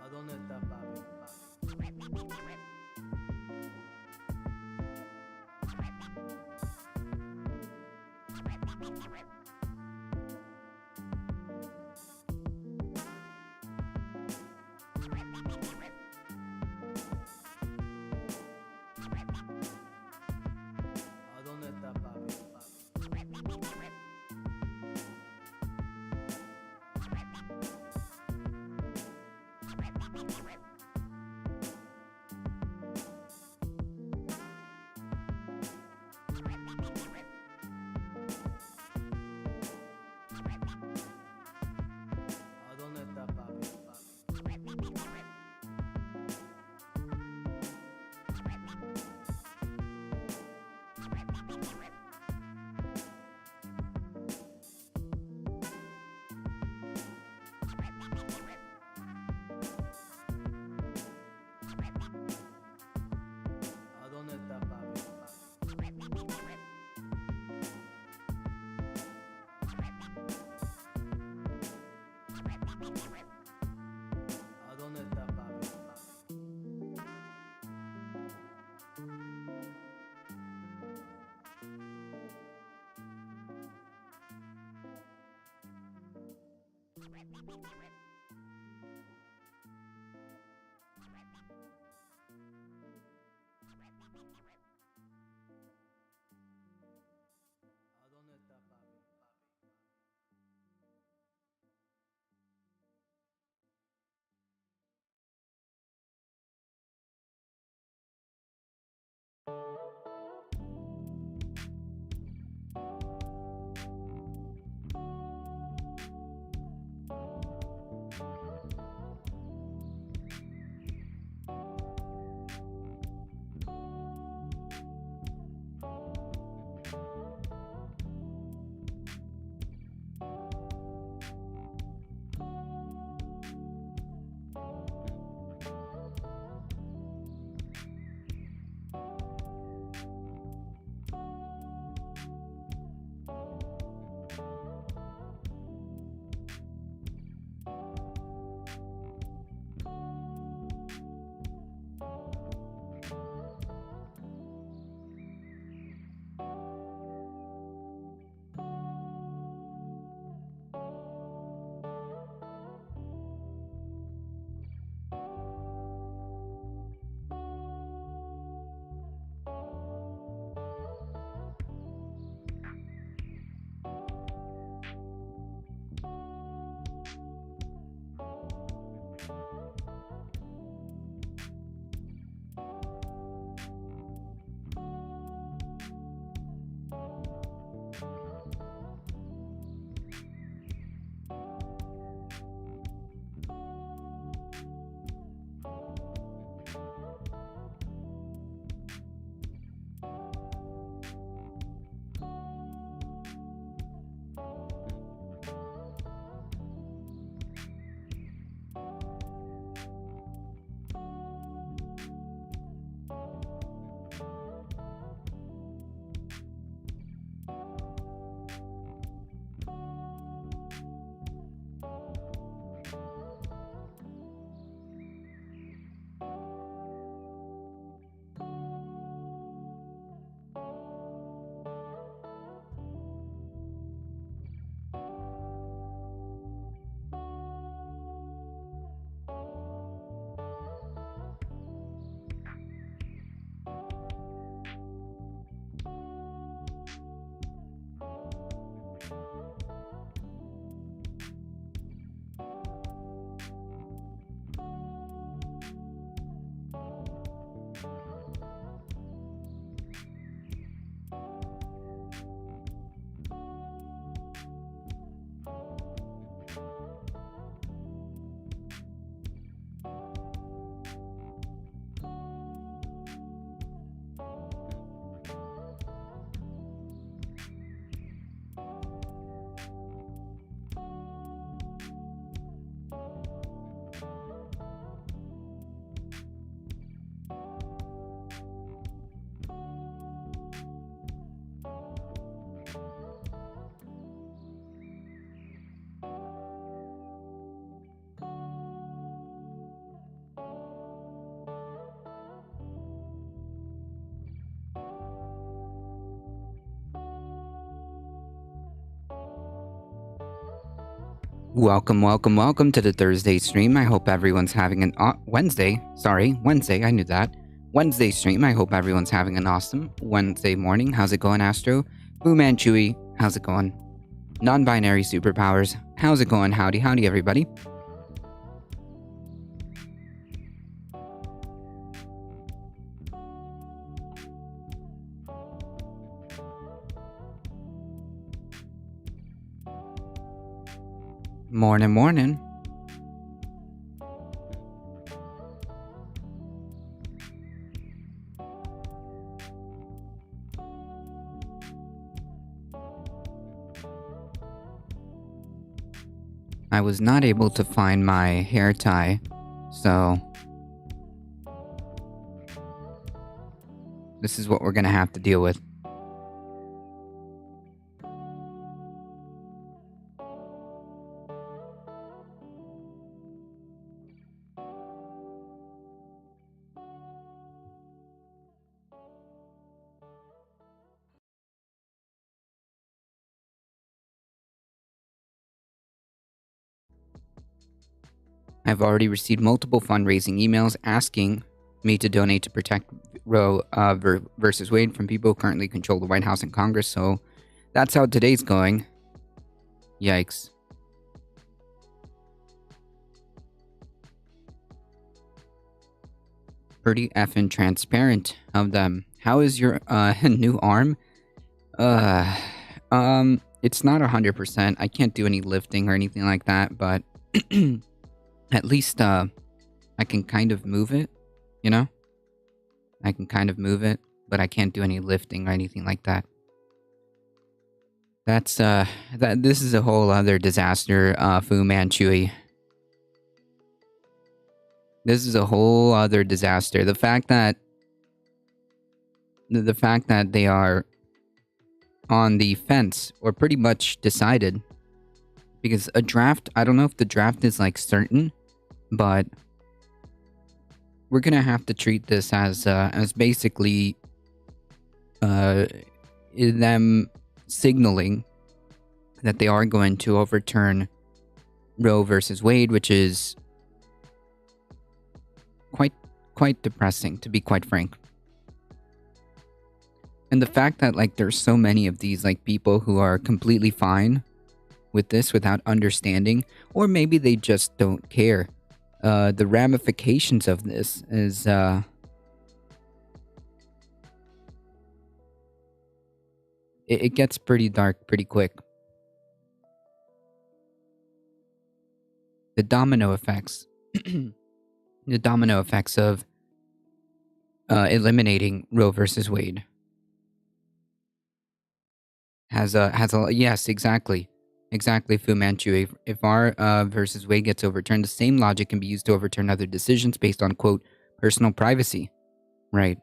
¿A dónde está papi? ¿A dónde está papi? ¿A dónde está papi? ¿A dónde está papi? ¿A dónde está papi? ¿A dónde está papi? Welcome to the Thursday stream. I hope everyone's having an Wednesday. Sorry, Wednesday. I knew that. Wednesday stream. I hope everyone's having an awesome Wednesday morning. How's it going, Astro? Boo Man Chewy. How's it going? Non-binary superpowers. How's it going? Howdy, everybody. Morning. I was not able to find my hair tie, so this is what we're gonna have to deal with. I've already received multiple fundraising emails asking me to donate to protect Roe versus Wade from people who currently control the White House and Congress, so that's how today's going. Yikes. Pretty effing transparent of them. How is your new arm? It's not 100%. I can't do any lifting or anything like that, but at least I can kind of move it, you know? I can kind of move it, but I can't do any lifting or anything like that. That's this is a whole other disaster, Fu Manchu. This is a whole other disaster. The fact that they are on the fence, or pretty much decided, because a draft, I don't know if the draft is like certain, but we're gonna have to treat this as basically them signaling that they are going to overturn Roe versus Wade, which is quite depressing, to be quite frank. And the fact that like there's so many of these like people who are completely fine with this without understanding, or maybe they just don't care. The ramifications of this is it gets pretty dark pretty quick. The domino effects. The domino effects of eliminating Roe versus Wade has a yes, exactly, Fu Manchu. If our versus Wade gets overturned, the same logic can be used to overturn other decisions based on, quote, personal privacy. Right.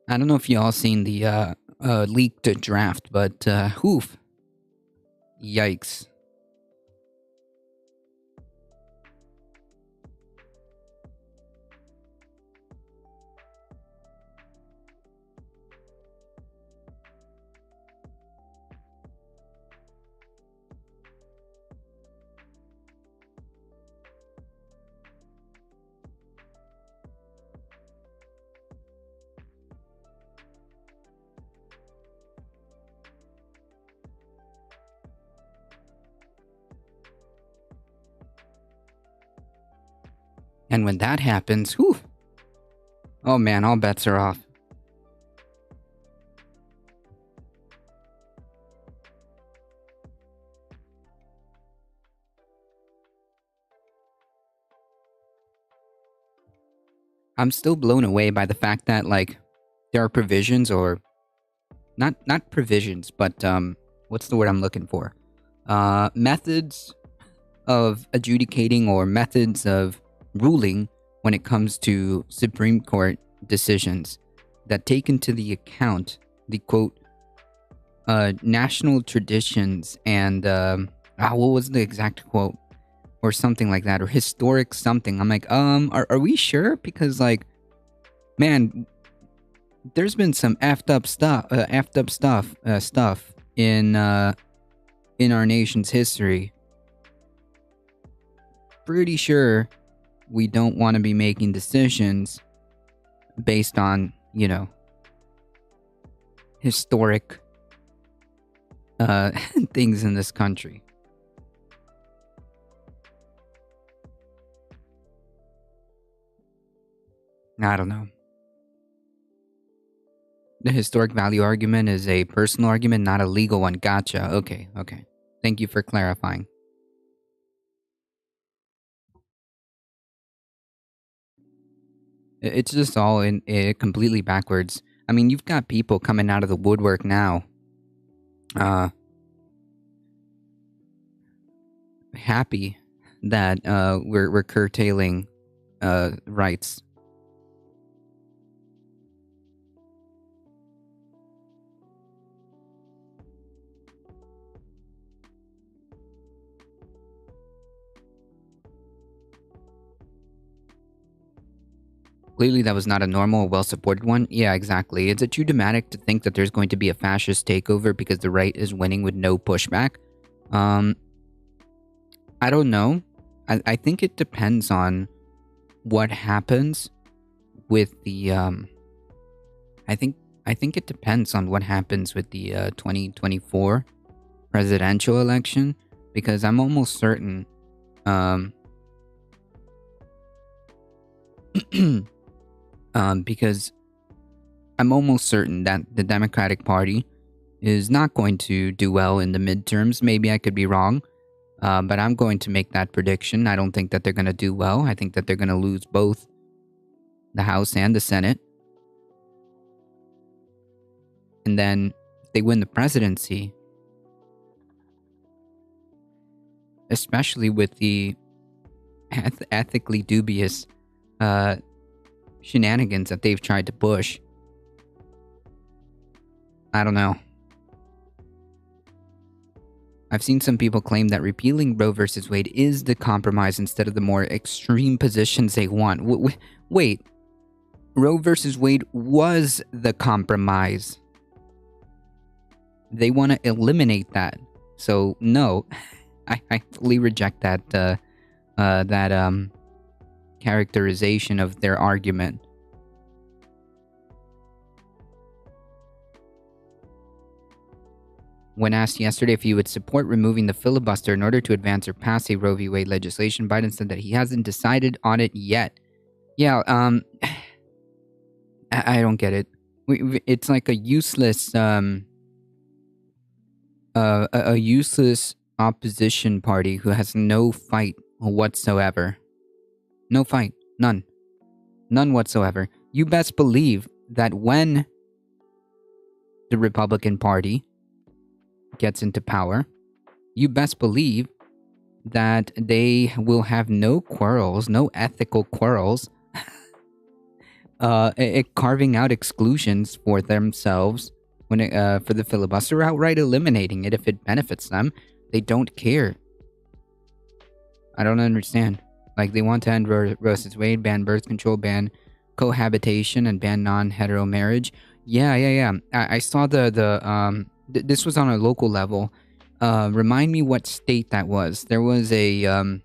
I don't know if y'all seen the leaked draft, but oof, yikes. And when that happens, whew, oh man, all bets are off. I'm still blown away by the fact that like there are provisions, or not provisions, but what's the word I'm looking for? Methods of adjudicating, or methods of ruling when it comes to Supreme Court decisions that take into the account the, quote, national traditions and what was the exact quote, or something like that, or historic something. I'm like, are we sure? Because like, man, there's been some effed up stuff in in our nation's history, pretty sure we don't want to be making decisions based on, historic things in this country. I don't know. The historic value argument is a personal argument, not a legal one. Gotcha. Okay. Thank you for clarifying. It's just all completely backwards. I mean, you've got people coming out of the woodwork now, happy that we're curtailing rights. Clearly, that was not a normal, well-supported one. Yeah, exactly. Is it too dramatic to think that there's going to be a fascist takeover because the right is winning with no pushback? I don't know. I think it depends on what happens with the I think it depends on what happens with the 2024 presidential election, because I'm almost certain because I'm almost certain that the Democratic Party is not going to do well in the midterms. Maybe I could be wrong, but I'm going to make that prediction. I don't think that they're going to do well. I think that they're going to lose both the House and the Senate. And then if they win the presidency, especially with the ethically dubious shenanigans that they've tried to push, I don't know. I've seen some people claim that repealing Roe versus Wade is the compromise instead of the more extreme positions they want. Wait, Roe versus Wade was the compromise. They want to eliminate that. So no, I fully reject that characterization of their argument. When asked yesterday if he would support removing the filibuster in order to advance or pass a Roe v. Wade legislation, Biden said that he hasn't decided on it yet. Yeah, I don't get it. It's like a useless, a useless opposition party who has no fight whatsoever. No fight. None. None whatsoever. You best believe that when the Republican Party gets into power, you best believe that they will have no quarrels, no ethical quarrels, carving out exclusions for themselves when for the filibuster, outright eliminating it if it benefits them. They don't care. I don't understand. Like, they want to end Roe versus Wade, ban birth control, ban cohabitation, and ban non-hetero marriage. Yeah. I saw this was on a local level. Remind me what state that was. There was an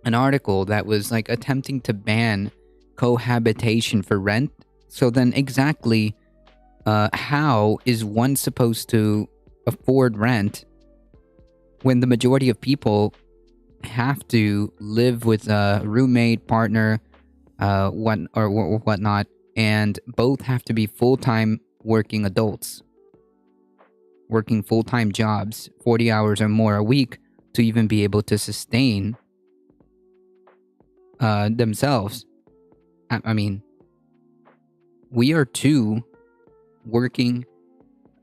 article that was like attempting to ban cohabitation for rent. So then exactly how is one supposed to afford rent when the majority of people have to live with a roommate, partner, whatnot, and both have to be full-time working adults, working full-time jobs, 40 hours or more a week to even be able to sustain themselves. I mean, we are two working,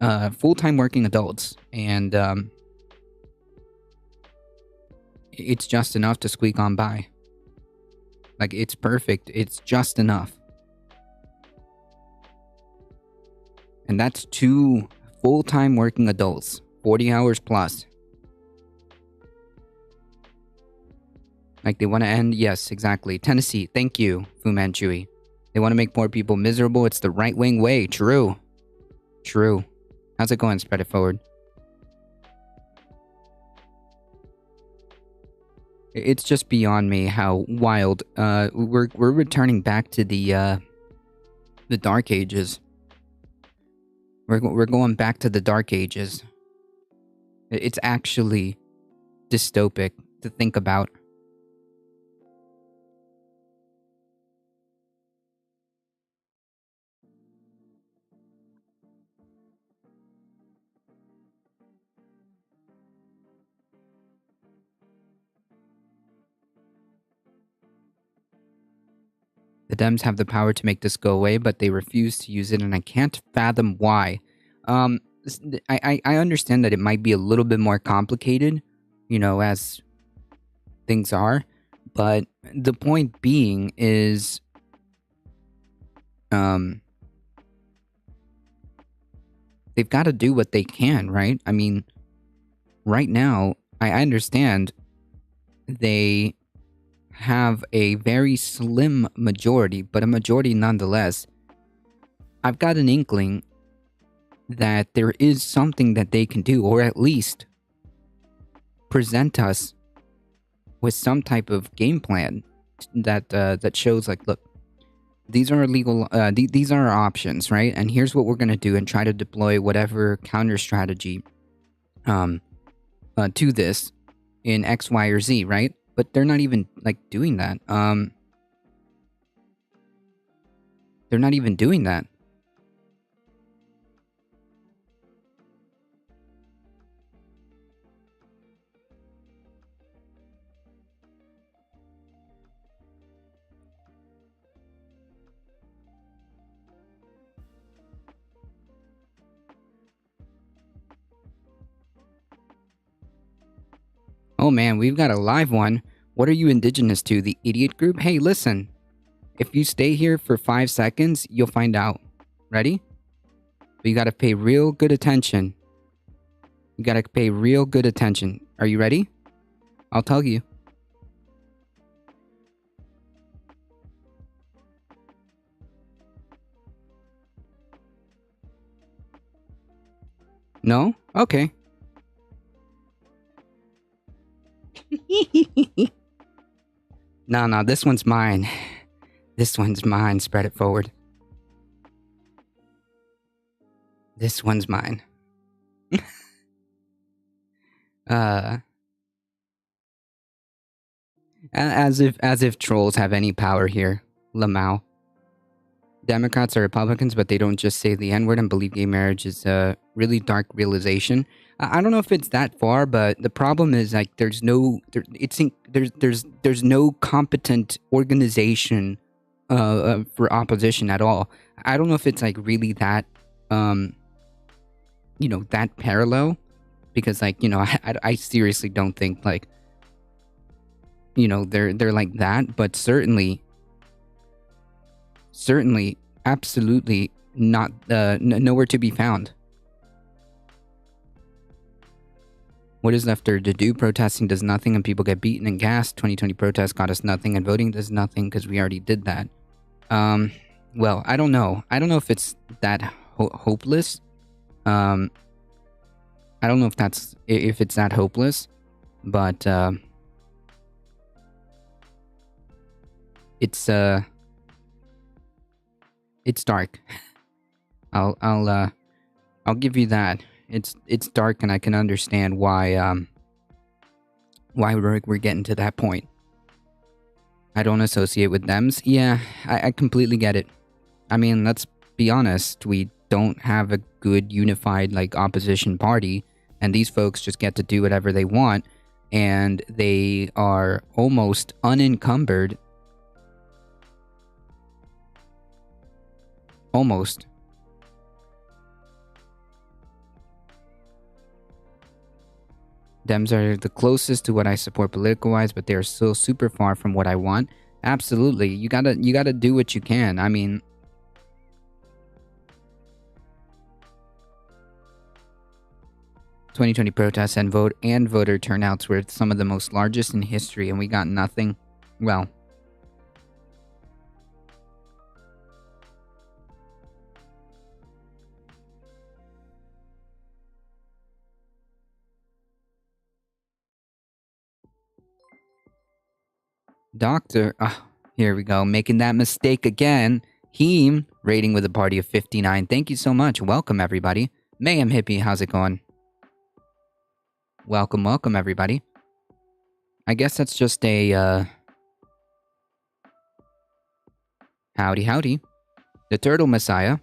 full-time working adults, and it's just enough to squeak on by. Like, it's perfect. It's just enough. And that's two full-time working adults, 40 hours plus. Like, they want to end? Yes, exactly. Tennessee, thank you, Fu Manchu. They want to make more people miserable. It's the right-wing way. True. How's it going? Spread it forward. It's just beyond me how wild. We're returning back to the Dark Ages. We're going back to the Dark Ages. It's actually dystopic to think about. The Dems have the power to make this go away, but they refuse to use it, and I can't fathom why. I understand that it might be a little bit more complicated, as things are, but the point being is, they've got to do what they can, right? I mean, right now, I understand they have a very slim majority, but a majority nonetheless. I've got an inkling that there is something that they can do, or at least present us with some type of game plan that shows, like, look, these are legal. These are our options, right? And here's what we're gonna do, and try to deploy whatever counter strategy, to this in X, Y, or Z, right? But they're not even like doing that. They're not even doing that. Oh man, we've got a live one. What are you indigenous to? The idiot group? Hey, listen. If you stay here for 5 seconds, you'll find out. Ready? But you gotta pay real good attention. You gotta pay real good attention. Are you ready? I'll tell you. No? Okay. No, this one's mine. This one's mine. Spread it forward. This one's mine. As if trolls have any power here. Lamau. Democrats are Republicans, but they don't just say the N-word and believe gay marriage is a really dark realization. I don't know if it's that far, but the problem is, like, there's no competent organization for opposition at all. I don't know if it's like really that that parallel, because, like, I seriously don't think, like, they're like that, but certainly absolutely not nowhere to be found. What is left to do? Protesting does nothing and people get beaten and gassed. 2020 protests got us nothing and voting does nothing because we already did that. Well, I don't know. I don't know if it's that hopeless. I don't know if it's that hopeless, but it's dark. I'll give you that. It's dark, and I can understand why we're getting to that point. I don't associate with Dems. Yeah, I completely get it. I mean, let's be honest. We don't have a good unified, like, opposition party, and these folks just get to do whatever they want, and they are almost unencumbered. Almost. Dems are the closest to what I support political-wise, but they are still super far from what I want. Absolutely. You gotta do what you can. I mean, ...2020 protests and voter turnouts were some of the most largest in history, and we got nothing. Well, Doctor, here we go, making that mistake again. Heem, rating with a party of 59. Thank you so much. Welcome, everybody. Mayhem Hippie, how's it going? Welcome, welcome, everybody. I guess that's just a, howdy, howdy. The Turtle Messiah.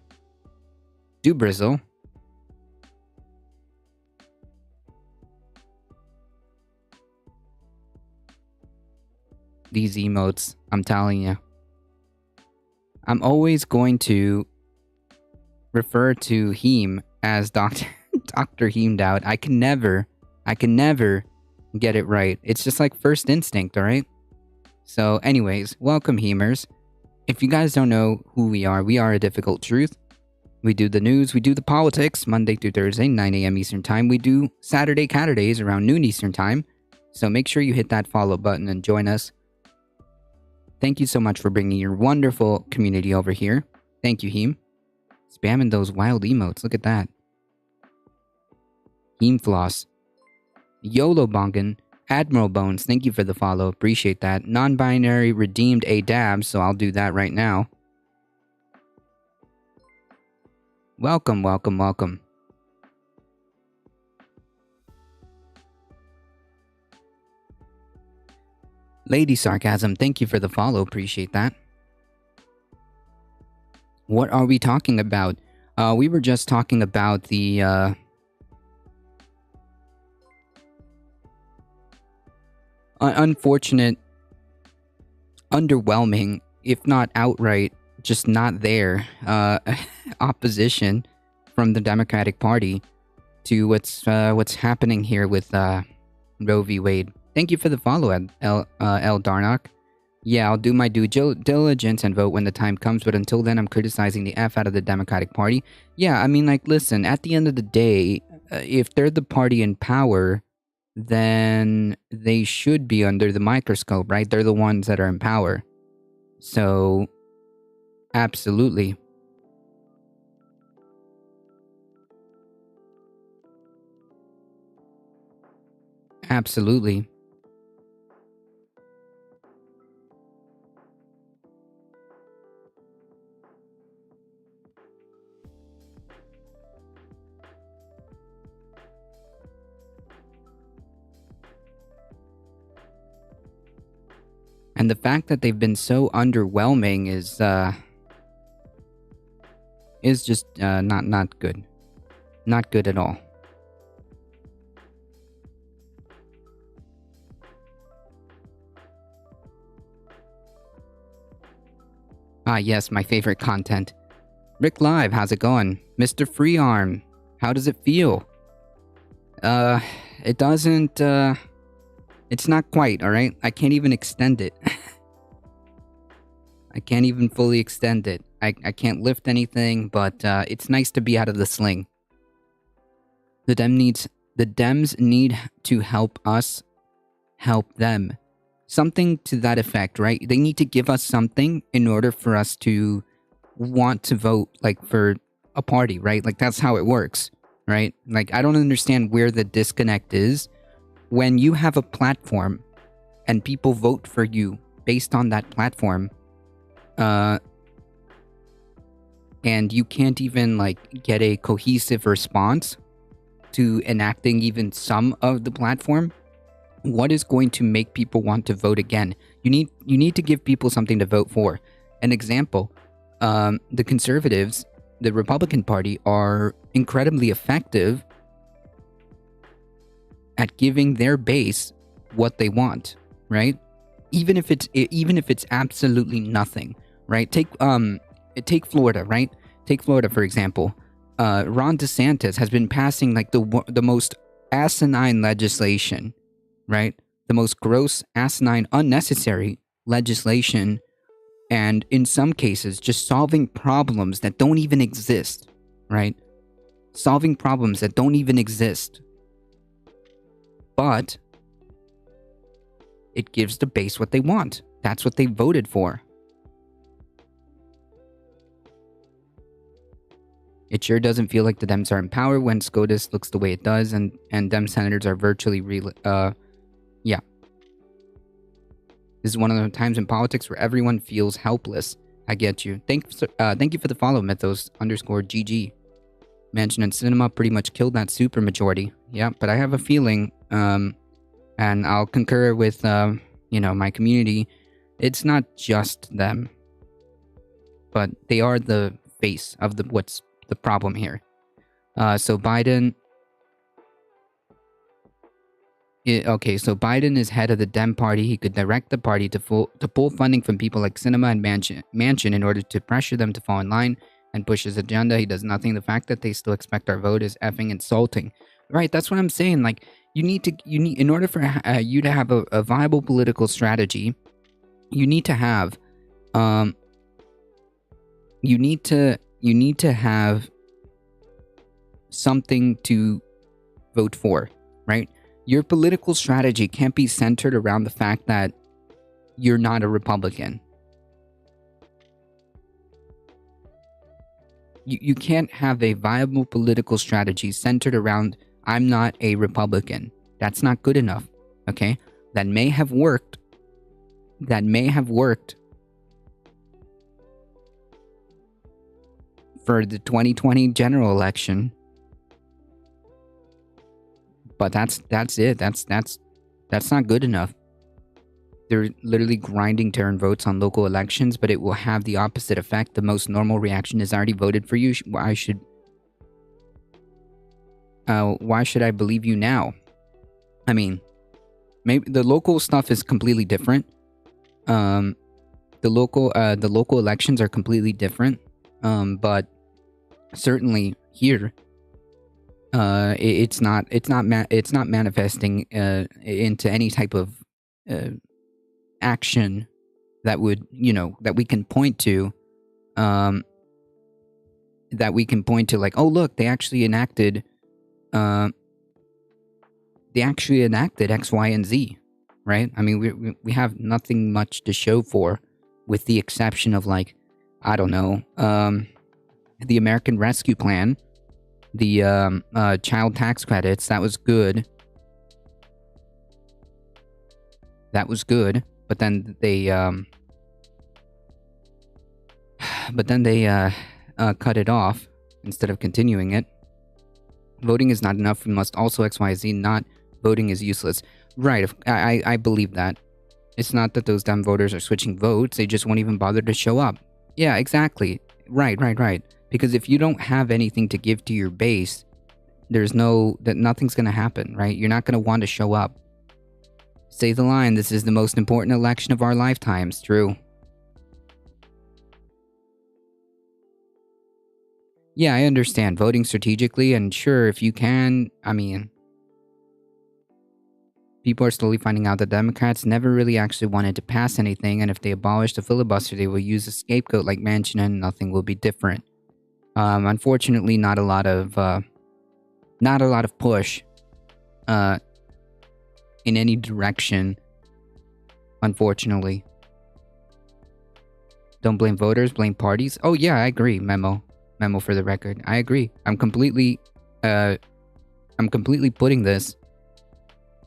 Dubrizzle. These emotes, I'm telling you. I'm always going to refer to Heem as Dr. Heemed Out. I can never get it right. It's just like first instinct, alright? So anyways, welcome Heemers. If you guys don't know who we are a Difficult Truth. We do the news, we do the politics, Monday through Thursday, 9 a.m. Eastern Time. We do Saturday Catterdays around noon Eastern Time. So make sure you hit that follow button and join us. Thank you so much for bringing your wonderful community over here. Thank you, Heem. Spamming those wild emotes, look at that. Heem Floss. YOLO Bongan. Admiral Bones, thank you for the follow. Appreciate that. Non-binary redeemed a dab, so I'll do that right now. Welcome, welcome, welcome. Lady Sarcasm, thank you for the follow. Appreciate that. What are we talking about? We were just talking about the unfortunate, underwhelming, if not outright, just not there, opposition from the Democratic Party to what's happening here with Roe v. Wade. Thank you for the follow, L. Darnock. Yeah, I'll do my due diligence and vote when the time comes, but until then, I'm criticizing the F out of the Democratic Party. Yeah, I mean, like, listen, at the end of the day, if they're the party in power, then they should be under the microscope, right? They're the ones that are in power. So, absolutely. Absolutely. And the fact that they've been so underwhelming is just not good. Not good at all. Ah, yes, my favorite content. Rick Live, how's it going? Mr. Freearm, how does it feel? It doesn't, it's not quite, alright? I can't even extend it. I can't even fully extend it. I can't lift anything, but it's nice to be out of the sling. The Dems need to help us help them. Something to that effect, right? They need to give us something in order for us to want to vote, like, for a party, right? Like, that's how it works, right? Like, I don't understand where the disconnect is. When you have a platform and people vote for you based on that platform, and you can't even, like, get a cohesive response to enacting even some of the platform, what is going to make people want to vote again? You need to give people something to vote for. An example, the conservatives, the Republican Party, are incredibly effective at giving their base what they want, right? Even if it's absolutely nothing, right? Take Florida, right? Take Florida for example. Ron DeSantis has been passing like the most asinine legislation, right? The most gross, asinine, unnecessary legislation, and in some cases, just solving problems that don't even exist, right? Solving problems that don't even exist. But it gives the base what they want. That's what they voted for. It sure doesn't feel like the Dems are in power when SCOTUS looks the way it does, and Dem senators are virtually yeah. This is one of the times in politics where everyone feels helpless. I get you. Thank you for the follow, Mythos_GG. Mansion and Cinema pretty much killed that super majority. Yeah, but I have a feeling, and I'll concur with, my community. It's not just them, but they are the face of what's the problem here. So Biden. So Biden is head of the Dem Party. He could direct the party to pull funding from people like Cinema and Mansion in order to pressure them to fall in line and push his agenda. He does nothing. The fact that they still expect our vote is effing insulting. Right? That's what I'm saying. Like, you need in order for you to have a viable political strategy, you need to have, you need to have something to vote for, right? Your political strategy can't be centered around the fact that you're not a Republican. You can't have a viable political strategy centered around, I'm not a Republican. That's not good enough, okay? That may have worked. For the 2020 general election. But that's it. That's not good enough. They're literally grinding to earn votes on local elections, but it will have the opposite effect. The most normal reaction is, I already voted for you. Why should I believe you now? I mean, maybe the local stuff is completely different. The local elections are completely different. But certainly here, it's not manifesting into any type of action that would, that we can point to, like, oh look, they actually enacted X, Y, and Z, right? I mean, we have nothing much to show for, with the exception of, like, I don't know, the American Rescue Plan, the child tax credits. That was good. But then they cut it off instead of continuing it. Voting is not enough. We must also XYZ. Not voting is useless. Right. I believe that. It's not that those dumb voters are switching votes. They just won't even bother to show up. Yeah, exactly. Right. Because if you don't have anything to give to your base, nothing's going to happen, right? You're not going to want to show up. Say the line, this is the most important election of our lifetimes. True. Yeah, I understand. Voting strategically, and sure, if you can, I mean, people are slowly finding out that Democrats never really actually wanted to pass anything, and if they abolish the filibuster, they will use a scapegoat like Manchin, and nothing will be different. Unfortunately, not a lot of push, in any direction. Unfortunately. Don't blame voters, blame parties. Oh yeah, I agree. Memo for the record. I agree. I'm completely putting this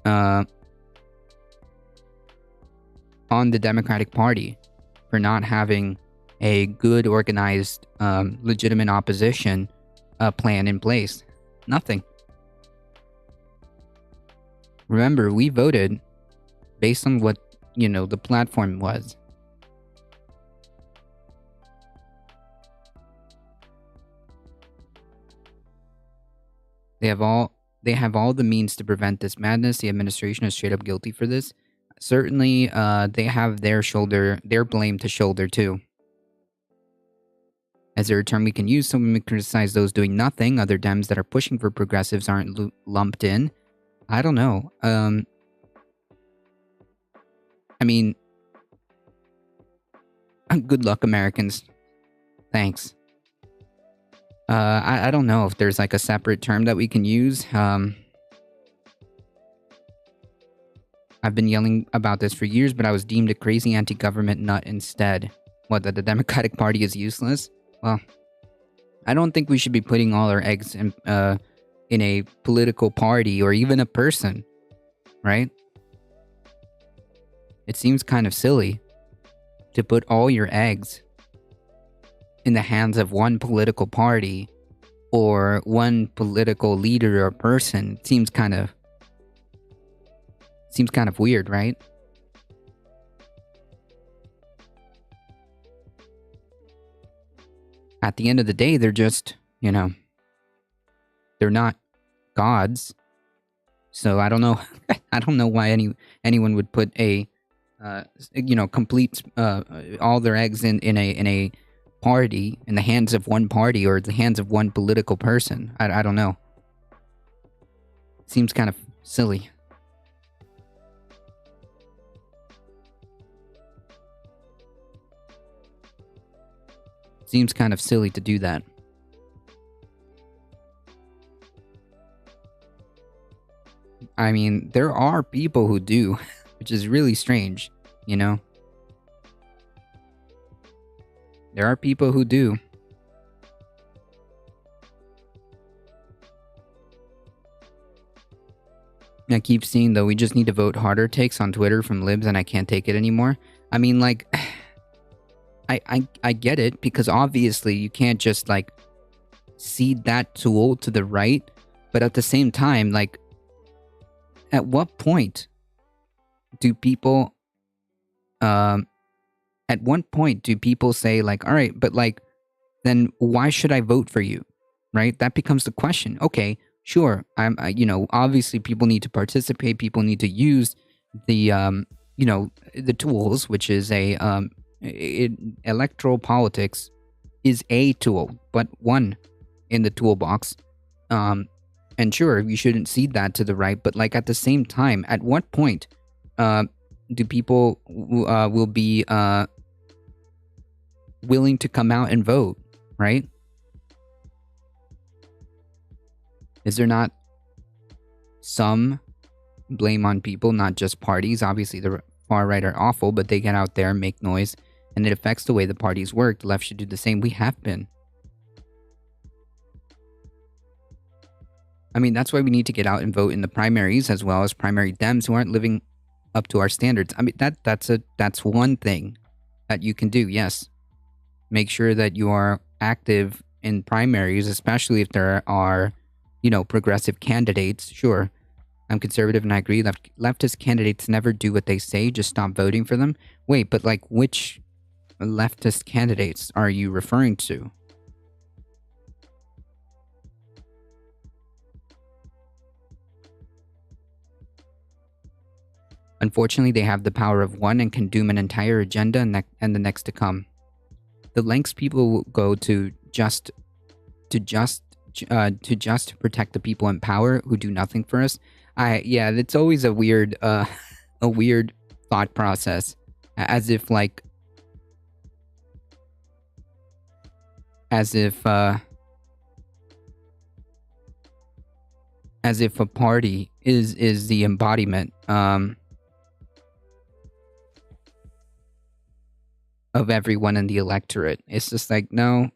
on the Democratic Party for not having a good, organized, legitimate opposition plan in place. Nothing. Remember, we voted based on what, the platform was. They have all the means to prevent this madness. The administration is straight up guilty for this. Certainly, they have their blame to shoulder too. As a term we can use, so when we criticize those doing nothing, other Dems that are pushing for progressives aren't lumped in. I don't know. I mean, good luck, Americans. Thanks. I don't know if there's like a separate term that we can use. I've been yelling about this for years, but I was deemed a crazy anti-government nut instead. What, that the Democratic Party is useless? Well, I don't think we should be putting all our eggs in a political party or even a person, right? it seems kind of silly to put all your eggs in the hands of one political party or one political leader or person. It seems kind of weird, right? At the end of the day, they're just, they're not gods. So I don't know. I don't know why anyone would put a, complete all their eggs in a party, in the hands of one party or the hands of one political person. I don't know. Seems kind of silly. Seems kind of silly to do that. I mean, there are people who do, which is really strange, There are people who do. I keep seeing, though, we just need to vote harder takes on Twitter from libs and I can't take it anymore. I mean, like, I get it, because obviously you can't just, like, cede that tool to the right, but at the same time, like, at what point do people, say, like, all right, but, like, then why should I vote for you, right? That becomes the question. Okay, sure, obviously people need to participate, people need to use the, the tools, which is electoral politics is a tool, but one in the toolbox. And sure, you shouldn't cede that to the right, but, like, at the same time, at what point do people will be willing to come out and vote, right? Is there not some blame on people, not just parties? Obviously, the far right are awful, but they get out there and make noise, and it affects the way the parties work. The left should do the same. We have been. I mean, that's why we need to get out and vote in the primaries, as well as primary Dems who aren't living up to our standards. I mean, that's one thing that you can do, yes. Make sure that you are active in primaries, especially if there are, progressive candidates. Sure, I'm conservative and I agree. Leftist candidates never do what they say, just stop voting for them. Wait, but, like, which leftist candidates are you referring to? Unfortunately, they have the power of one and can doom an entire agenda and the next to come. The lengths people will go to just protect the people in power who do nothing for us. It's always a weird thought process, as if a party is the embodiment of everyone in the electorate. It's just like, no,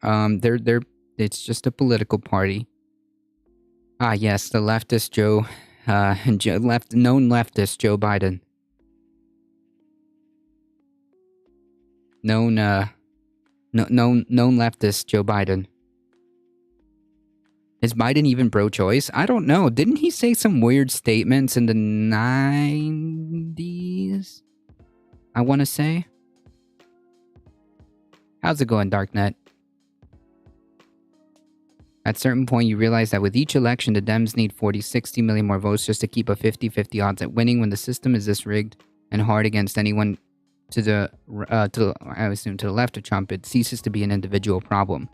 it's just a political party. Ah, yes, the leftist known leftist Joe Biden. Known leftist Joe Biden. Is Biden even pro-choice? I don't know. Didn't he say some weird statements in the 90s? I want to say. How's it going, Darknet? At a certain point, you realize that with each election, the Dems need 40-60 million more votes just to keep a 50-50 odds at winning. When the system is this rigged and hard against anyone to the left of Trump, it ceases to be an individual problem.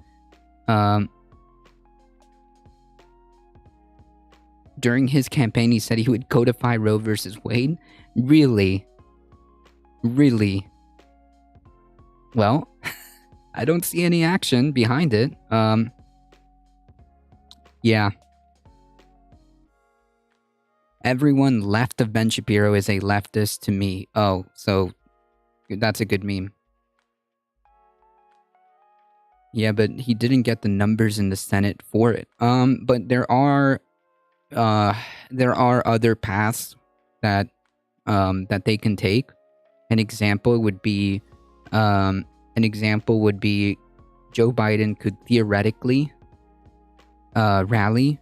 During his campaign, he said he would codify Roe versus Wade. Really? Really? Well, I don't see any action behind it. Yeah. Everyone left of Ben Shapiro is a leftist to me. Oh, so that's a good meme. Yeah, but he didn't get the numbers in the Senate for it. But there are other paths that they can take, An example would be Joe Biden could theoretically rally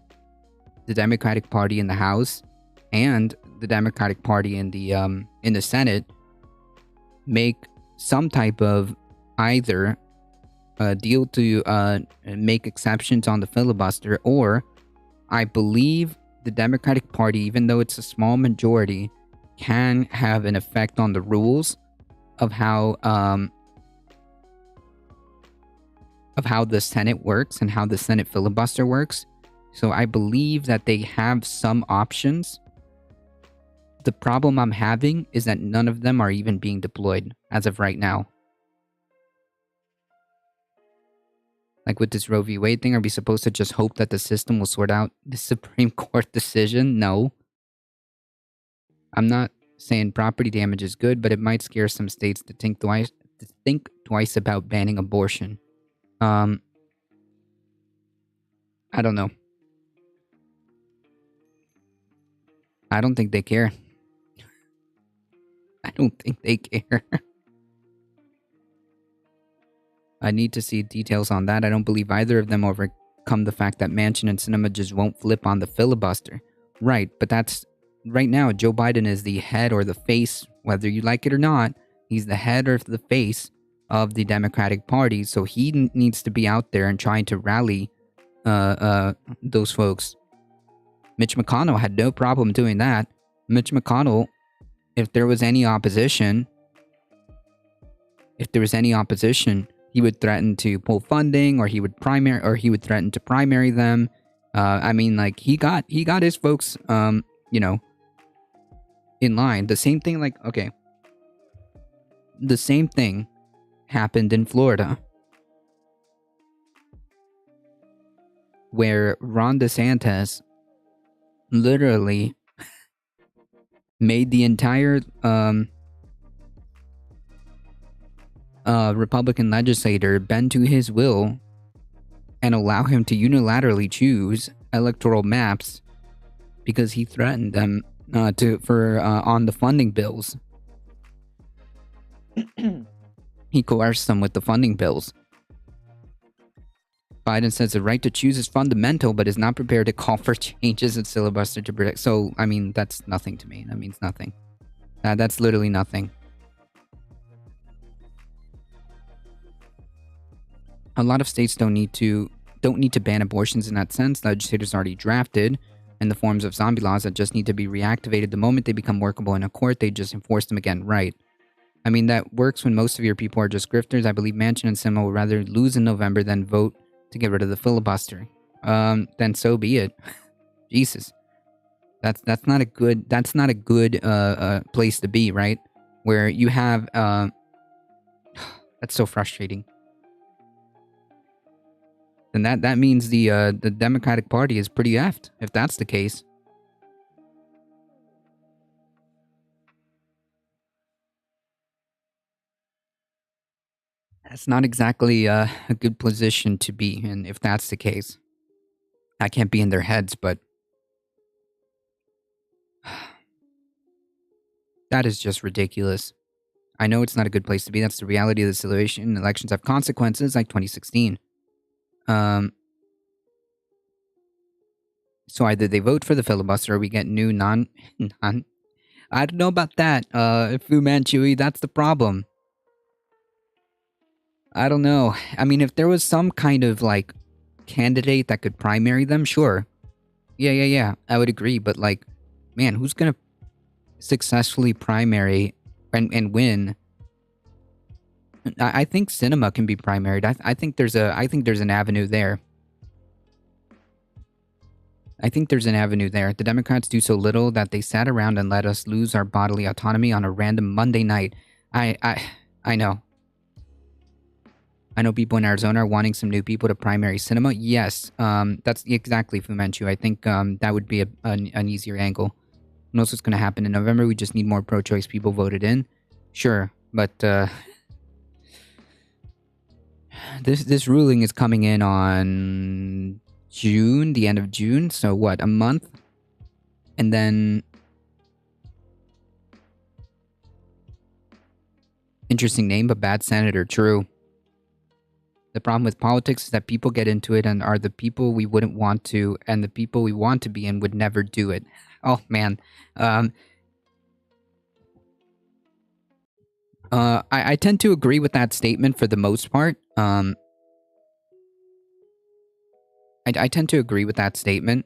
the Democratic Party in the House and the Democratic Party in the Senate, make some type of either deal to make exceptions on the filibuster, or I believe the Democratic Party, even though it's a small majority, can have an effect on the rules of how the Senate works and how the Senate filibuster works. So I believe that they have some options. The problem I'm having is that none of them are even being deployed as of right now. Like with this Roe v. Wade thing, are we supposed to just hope that the system will sort out the Supreme Court decision? No. I'm not saying property damage is good, but it might scare some states to think twice about banning abortion. I don't know. I don't think they care. I don't think they care. I need to see details on that. I don't believe either of them overcome the fact that Manchin and Sinema just won't flip on the filibuster. Right, but that's... Right now, Joe Biden is the head or the face, whether you like it or not. He's the head or the face of the Democratic Party, so he needs to be out there and trying to rally those folks. Mitch McConnell had no problem doing that. Mitch McConnell, if there was any opposition, he would threaten to pull funding, or he would threaten to primary them. I mean, like, he got his folks, in line. The same thing, the same thing happened in Florida, where Ron DeSantis literally made the entire Republican legislator bend to his will and allow him to unilaterally choose electoral maps because he threatened them on the funding bills. He coerced them with the funding bills. Biden says the right to choose is fundamental, but is not prepared to call for changes in filibuster to protect. So, I mean, that's nothing to me. That means nothing. That's literally nothing. A lot of states don't need to ban abortions in that sense. Legislators already drafted in the forms of zombie laws that just need to be reactivated the moment they become workable in a court. They just enforce them again, right? I mean, that works when most of your people are just grifters. I believe Manchin and Sinema will rather lose in November than vote to get rid of the filibuster. Then so be it. Jesus, that's not a good place to be, right? Where you have that's so frustrating. And that means the Democratic Party is pretty effed, if that's the case. That's not exactly a good position to be in, if that's the case. I can't be in their heads, but that is just ridiculous. I know it's not a good place to be. That's the reality of the situation. Elections have consequences, like 2016. So either they vote for the filibuster or we get new I don't know about that, Fu Manchu, that's the problem. I don't know. I mean, if there was some kind of, like, candidate that could primary them, sure. Yeah, I would agree. But, like, man, who's gonna successfully primary and win? I think Sinema can be primaried. I think there's an avenue there. The Democrats do so little that they sat around and let us lose our bodily autonomy on a random Monday night. I know. I know people in Arizona are wanting some new people to primary Sinema. Yes, that's exactly Fu Manchu. I think that would be an easier angle. Who knows what's going to happen in November? We just need more pro-choice people voted in. Sure, but this ruling is coming in on June, the end of June. So what, a month? And then Interesting name, but bad senator. True. The problem with politics is that people get into it and are the people we wouldn't want to, and the people we want to be in would never do it. Oh, man. I tend to agree with that statement for the most part. I tend to agree with that statement.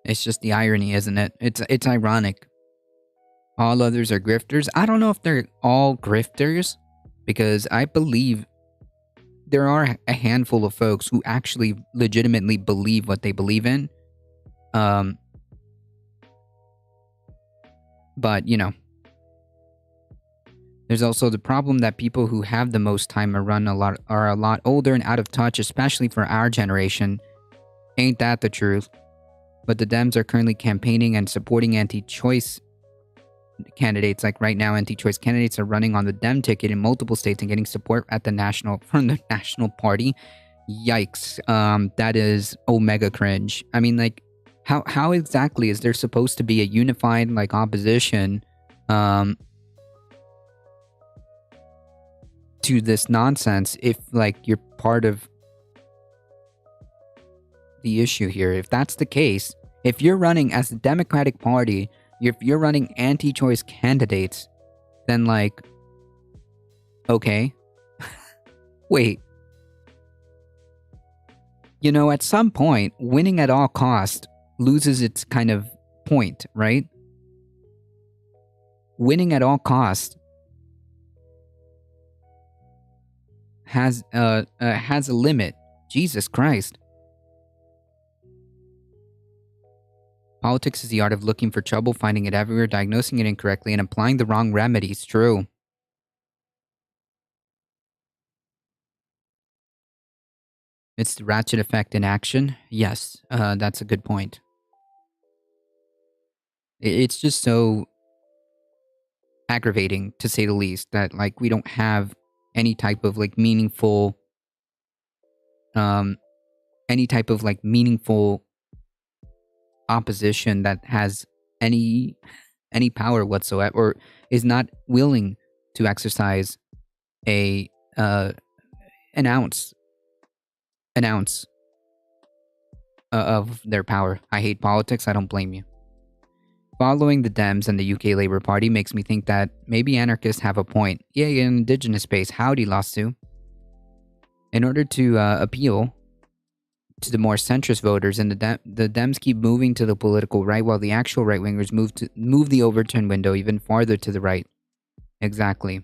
It's just the irony, isn't it? It's ironic. All others are grifters. I don't know if they're all grifters, because I believe there are a handful of folks who actually legitimately believe what they believe in. But, there's also the problem that people who have the most time are a lot older and out of touch, especially for our generation. Ain't that the truth? But the Dems are currently campaigning and supporting anti-choice candidates. Like right now, anti-choice candidates are running on the Dem ticket in multiple states and getting support from the National Party. Yikes. That is omega cringe. I mean, like, how exactly is there supposed to be a unified, like, opposition to this nonsense if, like, you're part of the issue here? If that's the case, if you're running as the Democratic Party, if you're running anti-choice candidates, then, like, okay. Wait. At some point, winning at all cost loses its kind of point, right? Winning at all cost has a limit. Jesus Christ. Politics is the art of looking for trouble, finding it everywhere, diagnosing it incorrectly, and applying the wrong remedies. True. It's the ratchet effect in action. Yes, that's a good point. It's just so aggravating, to say the least, that, like, we don't have any type of, like, meaningful opposition that has any power whatsoever, or is not willing to exercise an ounce of their power. I hate politics. I don't blame you. Following the Dems and the UK Labour Party makes me think that maybe anarchists have a point. Yay, an indigenous space. Howdy, Lasso. In order to appeal to the more centrist voters, and the Dems keep moving to the political right, while the actual right-wingers move the Overton window even farther to the right. Exactly.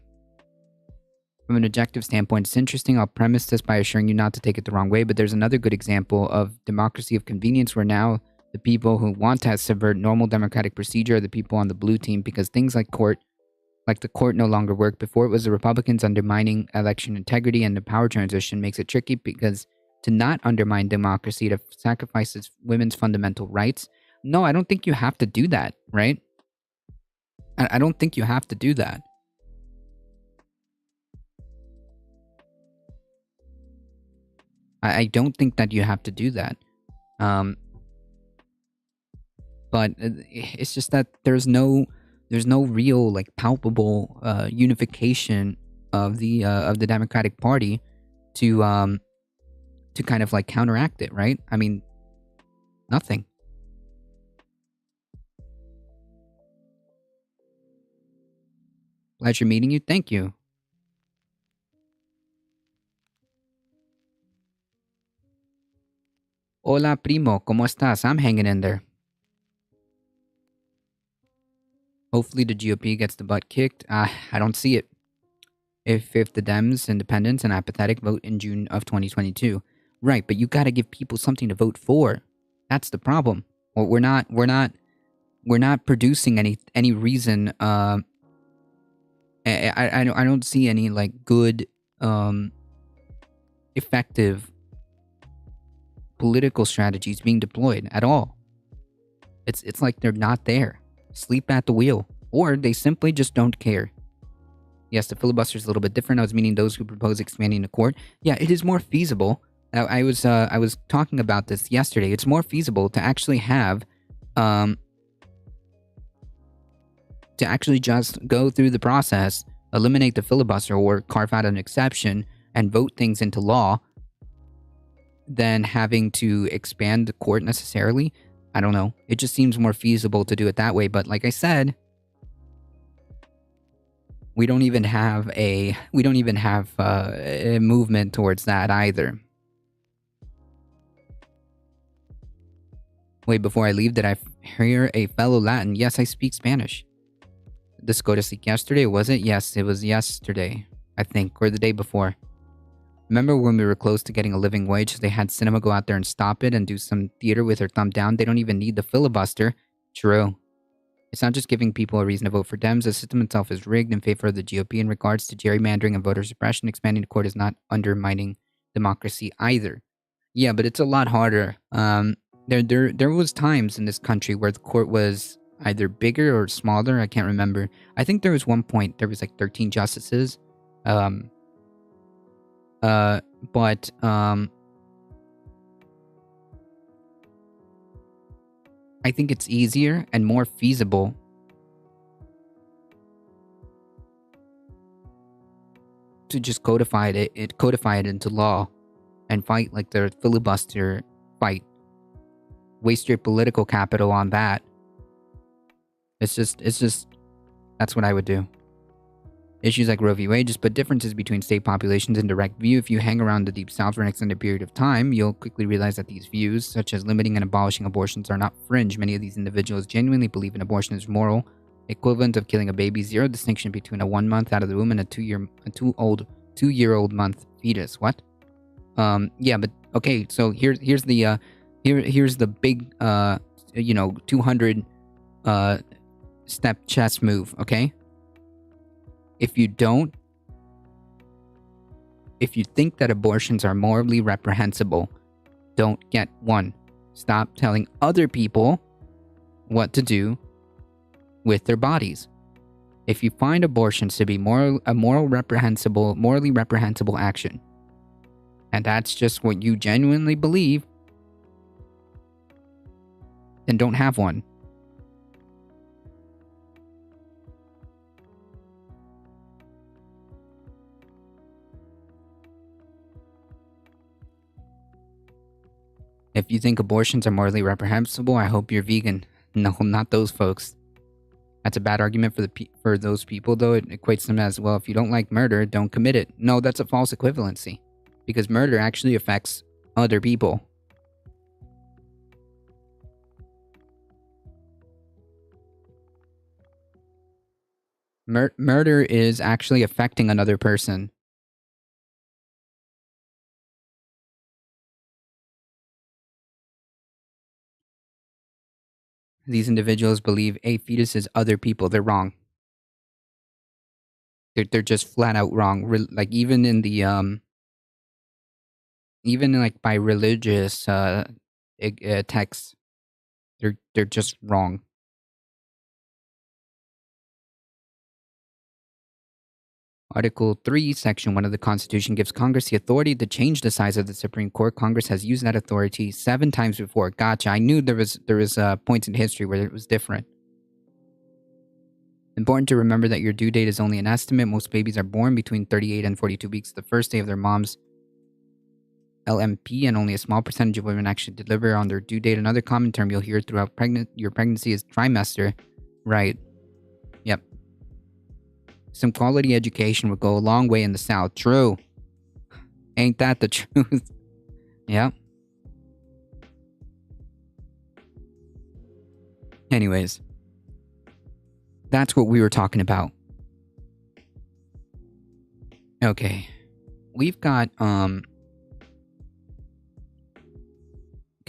From an objective standpoint, it's interesting. I'll premise this by assuring you not to take it the wrong way, but there's another good example of democracy of convenience, where now the people who want to subvert normal democratic procedure are the people on the blue team, because things like the court no longer work. Before, it was the Republicans undermining election integrity, and the power transition makes it tricky, because to not undermine democracy, to sacrifice women's fundamental rights. No, I don't think you have to do that, right? I don't think you have to do that. I don't think that you have to do that. But it's just that there's no real, like, palpable unification of the Democratic Party to kind of, like, counteract it, right? I mean, nothing. Pleasure meeting you. Thank you. Hola, primo. ¿Cómo estás? I'm hanging in there. Hopefully the GOP gets the butt kicked. I don't see it. If the Dems, independents, and apathetic vote in June of 2022. Right, but you gotta give people something to vote for. That's the problem. Well, we're not producing any reason. I don't see any, like, good, effective political strategies being deployed at all. It's like they're not there. Sleep at the wheel, or they simply just don't care. Yes, the filibuster is a little bit different. I was meaning those who propose expanding the court. Yeah, it is more feasible, I was talking about this yesterday. It's more feasible to actually have, to actually just go through the process, eliminate the filibuster or carve out an exception and vote things into law than having to expand the court necessarily. I don't know. It just seems more feasible to do it that way. But like I said, we don't even have a movement towards that either. Wait, before I leave, did I hear a fellow Latin? Yes, I speak Spanish. Did this go to sleep yesterday? Was it? Yes, it was yesterday, I think, or the day before. Remember when we were close to getting a living wage? They had cinema go out there and stop it and do some theater with their thumb down. They don't even need the filibuster. True. It's not just giving people a reason to vote for Dems. The system itself is rigged in favor of the GOP in regards to gerrymandering and voter suppression. Expanding the court is not undermining democracy either. Yeah, but it's a lot harder. There was times in this country where the court was either bigger or smaller. I can't remember. I think there was one point there was like 13 justices. But I think it's easier and more feasible to just codify it into law and fight like the filibuster fight. Waste your political capital on that. It's just that's what I would do. Issues like Roe v. Wade just put differences between state populations in direct view. If you hang around the Deep South for an extended period of time, you'll quickly realize that these views, such as limiting and abolishing abortions, are not fringe. Many of these individuals genuinely believe an abortion is moral, equivalent of killing a baby. Zero distinction between a 1 month out of the womb and a 2-year-old month fetus. What? Yeah, but okay. So here's the big 200 step chess move. Okay. If you think that abortions are morally reprehensible, don't get one. Stop telling other people what to do with their bodies. If you find abortions to be morally reprehensible action, and that's just what you genuinely believe, then don't have one. If you think abortions are morally reprehensible, I hope you're vegan. No, not those folks. That's a bad argument for those people, though. It equates them as, well, if you don't like murder, don't commit it. No, that's a false equivalency. Because murder actually affects other people. Murder is actually affecting another person. These individuals believe a fetus is other people. They're wrong. They're just flat out wrong. Like even in the by religious texts, they're just wrong. Article 3, Section 1 of the Constitution gives Congress the authority to change the size of the Supreme Court. Congress has used that authority 7 times before. Gotcha. I knew there was points in history where it was different. Important to remember that your due date is only an estimate. Most babies are born between 38 and 42 weeks, the first day of their mom's LMP, and only a small percentage of women actually deliver on their due date. Another common term you'll hear throughout your pregnancy is trimester. Right. Yep. Some quality education would go a long way in the South. True. Ain't that the truth? Yep. Anyways. That's what we were talking about. Okay. We've got, can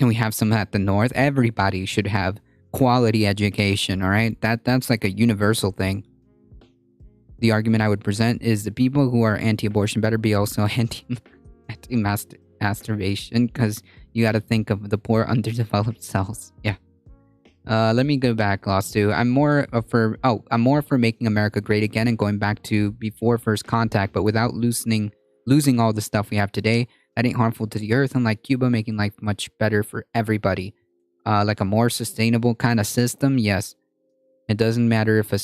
we have some at the North? Everybody should have quality education, alright? That's like a universal thing. The argument I would present is the people who are anti-abortion better be also anti-masturbation, because you gotta think of the poor underdeveloped cells. Yeah. Let me go back, Lostu. I'm more for making America great again and going back to before first contact, but without loosening losing all the stuff we have today that ain't harmful to the earth, unlike Cuba, making life much better for everybody. Like a more sustainable kind of system, yes. It doesn't matter if a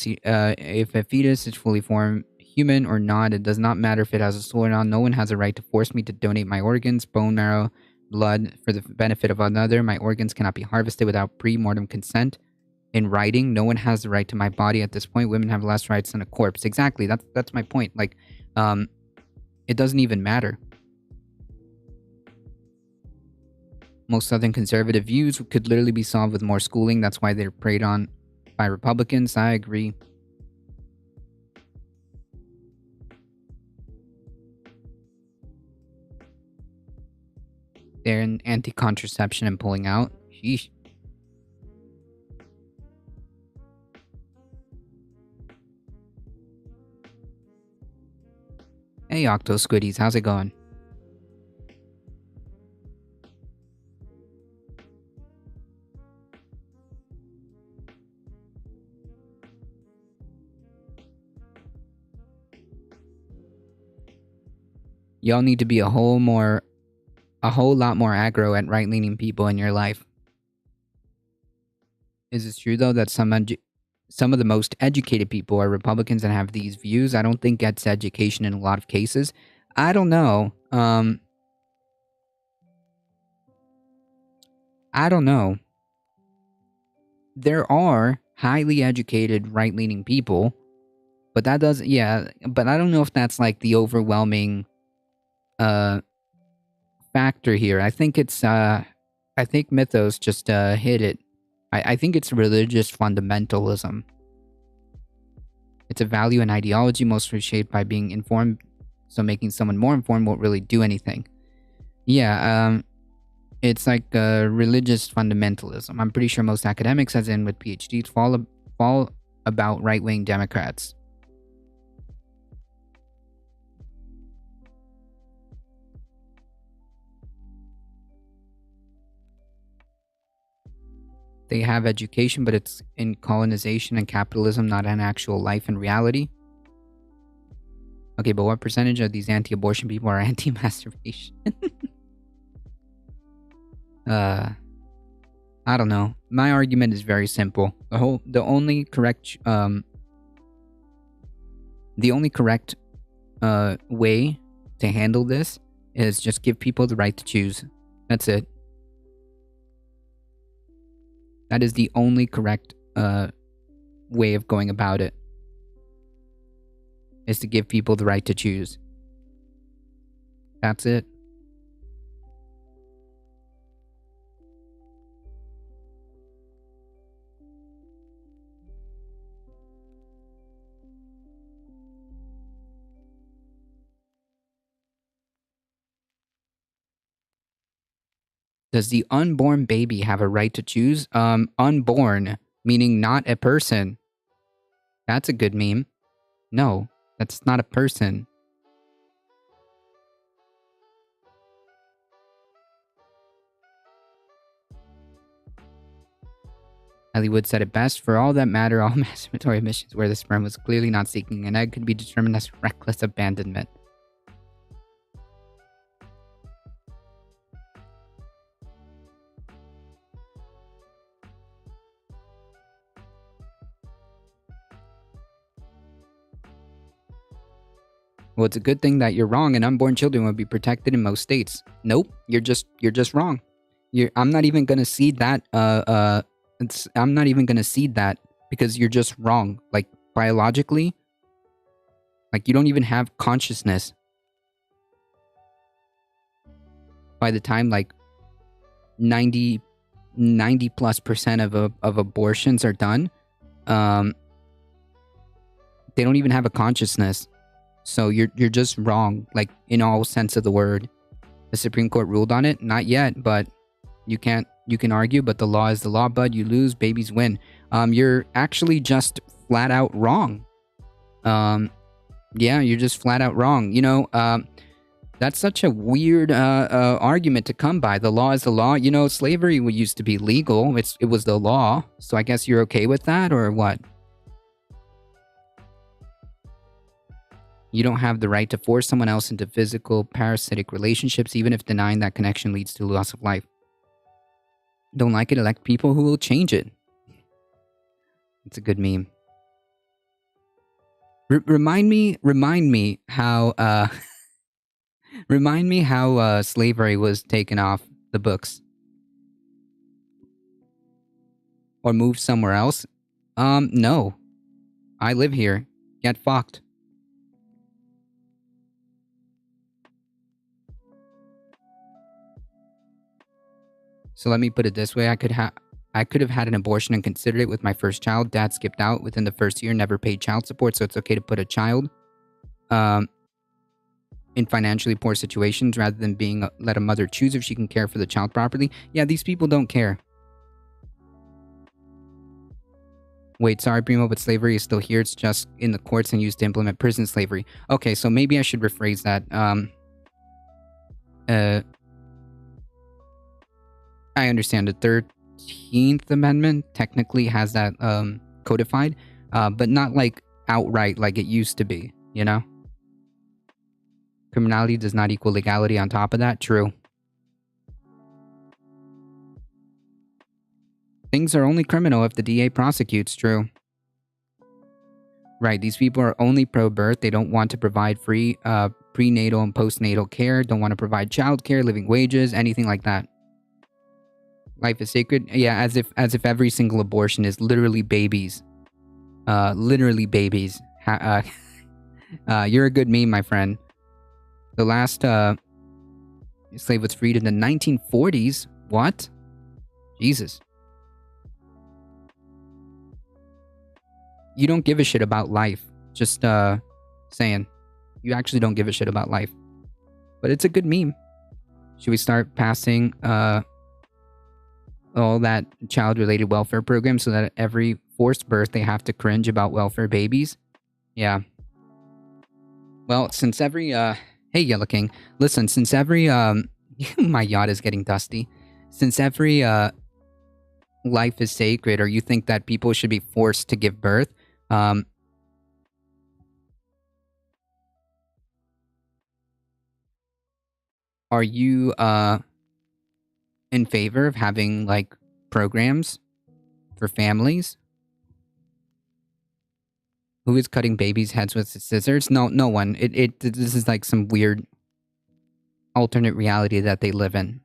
fetus is fully formed human or not. It does not matter if it has a soul or not. No one has a right to force me to donate my organs, bone marrow, blood for the benefit of another. My organs cannot be harvested without pre-mortem consent. In writing, no one has the right to my body at this point. Women have less rights than a corpse. Exactly. That's my point. Like, it doesn't even matter. Most Southern conservative views could literally be solved with more schooling. That's why they're preyed on by Republicans. I agree. They're in anti-contraception and pulling out. Sheesh. Hey, Octo Squiddies, how's it going? Y'all need to be a whole lot more aggro at right-leaning people in your life. Is it true, though, that some of the most educated people are Republicans and have these views? I don't think gets education in a lot of cases. I don't know. I don't know. There are highly educated right-leaning people, but that doesn't... Yeah, but I don't know if that's like the overwhelming factor here. I think it's... I think Mythos just hit it. I think it's religious fundamentalism. It's a value and ideology mostly shaped by being informed, so making someone more informed won't really do anything. Yeah, it's like religious fundamentalism. I'm pretty sure most academics, as in with PhDs, fall about right-wing Democrats. They have education, but it's in colonization and capitalism, not an actual life and reality. Okay, but what percentage of these anti-abortion people are anti-masturbation? I don't know. My argument is very simple. The only correct way to handle this is just give people the right to choose. That's it. That is the only correct way of going about it. Is to give people the right to choose. That's it. Does the unborn baby have a right to choose? Unborn, meaning not a person. That's a good meme. No, that's not a person. Hollywood said it best. For all that matter, all masturbatory emissions where the sperm was clearly not seeking an egg could be determined as reckless abandonment. Well, it's a good thing that you're wrong and unborn children would be protected in most states. Nope, you're just wrong. I'm not even gonna cede that. I'm not even gonna cede that because you're just wrong. Like biologically, like you don't even have consciousness. By the time like 90 plus % of abortions are done, they don't even have a consciousness. So you're just wrong, like in all sense of the word. The Supreme Court ruled on it? Not yet, but you can argue, but the law is the law, bud. You lose, babies win. You're actually just flat out wrong. Yeah, you're just flat out wrong. You know, that's such a weird argument to come by. The law is the law. You know, slavery used to be legal. It was the law. So I guess you're okay with that, or what? You don't have the right to force someone else into physical, parasitic relationships, even if denying that connection leads to loss of life. Don't like it? Elect people who will change it. It's a good meme. Remind me how slavery was taken off the books or moved somewhere else. No, I live here. Get fucked. So let me put it this way: I could have had an abortion and considered it with my first child. Dad skipped out within the first year, never paid child support, so it's okay to put a child in financially poor situations rather than let a mother choose if she can care for the child properly. Yeah, these people don't care. Wait, sorry, Primo, but slavery is still here. It's just in the courts and used to implement prison slavery. Okay, so maybe I should rephrase that. I understand the 13th Amendment technically has that codified, but not like outright like it used to be, you know? Criminality does not equal legality on top of that. True. Things are only criminal if the DA prosecutes. True. Right, these people are only pro-birth. They don't want to provide free prenatal and postnatal care, don't want to provide childcare, living wages, anything like that. Life is sacred. Yeah, as if every single abortion is literally babies. Literally babies. You're a good meme, my friend. The last slave was freed in the 1940s. What? Jesus. You don't give a shit about life. Just saying. You actually don't give a shit about life. But it's a good meme. Should we start passing all that child-related welfare program so that at every forced birth they have to cringe about welfare babies? Yeah. Well, since every hey Yellow King, listen, since every my yacht is getting dusty. Since every life is sacred, or you think that people should be forced to give birth, are you in favor of having like programs for families? Who is cutting babies' heads with scissors? No one. This is like some weird alternate reality that they live in.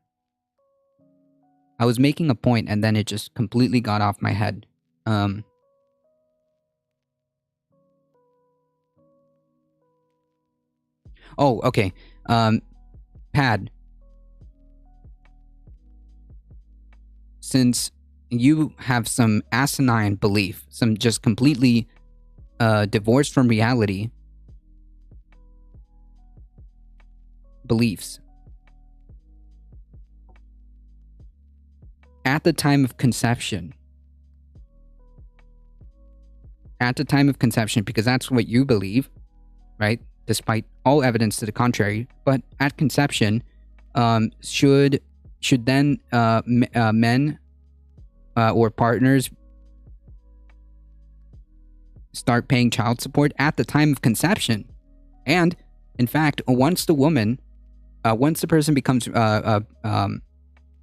I was making a point and then it just completely got off my head. Oh, okay. Pad. Since you have some asinine belief, some just completely divorced from reality beliefs. At the time of conception, because that's what you believe, right? Despite all evidence to the contrary, but at conception, should then men or partners start paying child support at the time of conception? And in fact, once the person becomes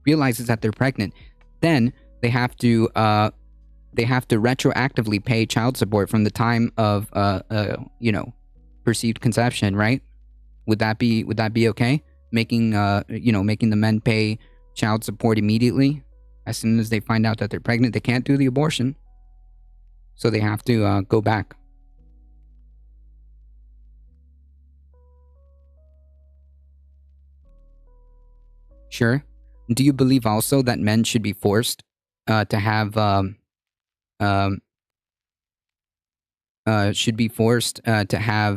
realizes that they're pregnant, then they have to retroactively pay child support from the time of perceived conception, right? Would that be okay? Making the men pay child support immediately as soon as they find out that they're pregnant. They can't do the abortion, so they have to go back. Sure. Do you believe also that men should be forced to have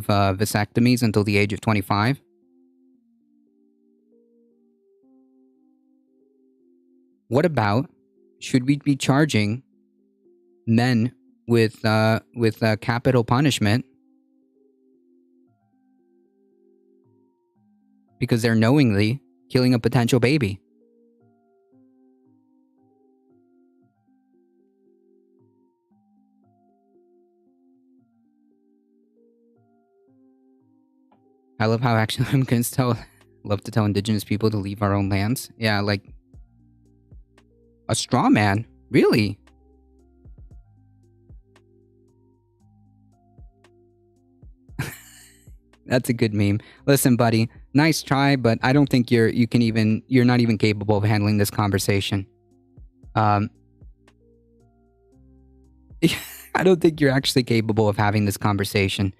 vasectomies until the age of 25? What about, should we be charging men with capital punishment because they're knowingly killing a potential baby? I love how actually Americans love to tell indigenous people to leave our own lands. Yeah, like a straw man. Really? That's a good meme. Listen, buddy, nice try, but I don't think you're not even capable of handling this conversation. I don't think you're actually capable of having this conversation.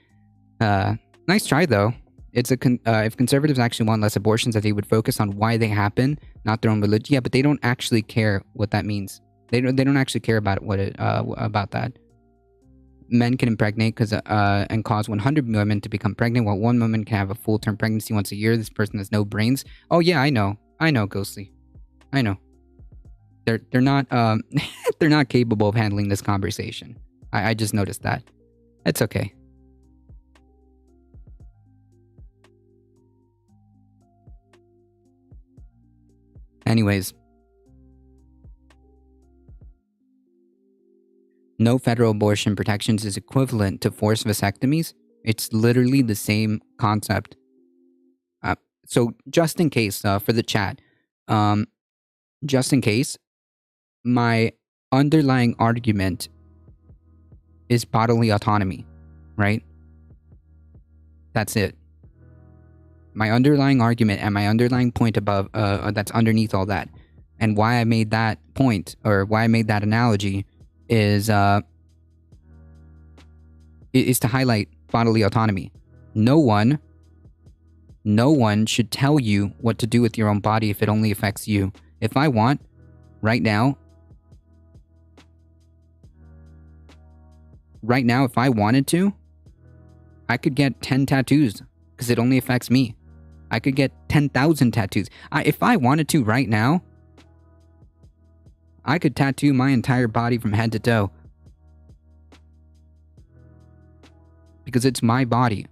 Nice try though. It's if conservatives actually want less abortions, that they would focus on why they happen, not their own religion. Yeah, but they don't actually care what that means. They don't actually care about about that. Men can impregnate and cause 100 women to become pregnant, while one woman can have a full-term pregnancy once a year. This person has no brains. Oh yeah, I know, Ghostly. I know. They're not they're not capable of handling this conversation. I just noticed that. It's okay. Anyways, no federal abortion protections is equivalent to forced vasectomies. It's literally the same concept. So just in case, for the chat, just in case, my underlying argument is bodily autonomy, right? That's it. My underlying argument and my underlying point above, that's underneath all that, and why I made that point, or why I made that analogy, is to highlight bodily autonomy. No one should tell you what to do with your own body if it only affects you. If I want, right now, if I wanted to, I could get 10 tattoos because it only affects me. I could get 10,000 tattoos. If I wanted to right now, I could tattoo my entire body from head to toe. Because it's my body.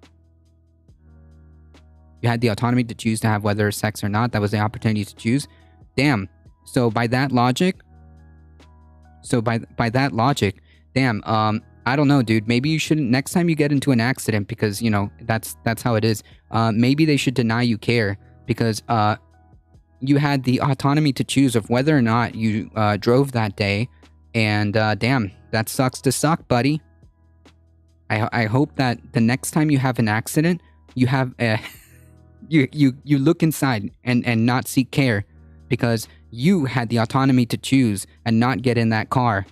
You had the autonomy to choose to have whether sex or not. That was the opportunity to choose. Damn. So by that logic, damn, I don't know, dude. Maybe you shouldn't, next time you get into an accident, because, you know, that's how it is. Maybe they should deny you care, because you had the autonomy to choose of whether or not you drove that day. And damn, that sucks to suck, buddy. I hope that the next time you have an accident, you have you look inside and not seek care, because you had the autonomy to choose and not get in that car.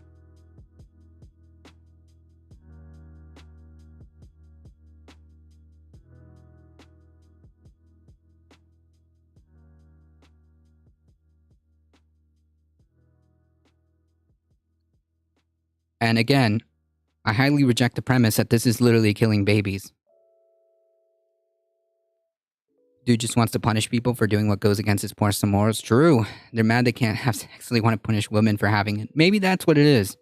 And again, I highly reject the premise that this is literally killing babies. Dude just wants to punish people for doing what goes against his personal morals. True. They're mad they can't have sex, so they want to punish women for having it. Maybe that's what it is.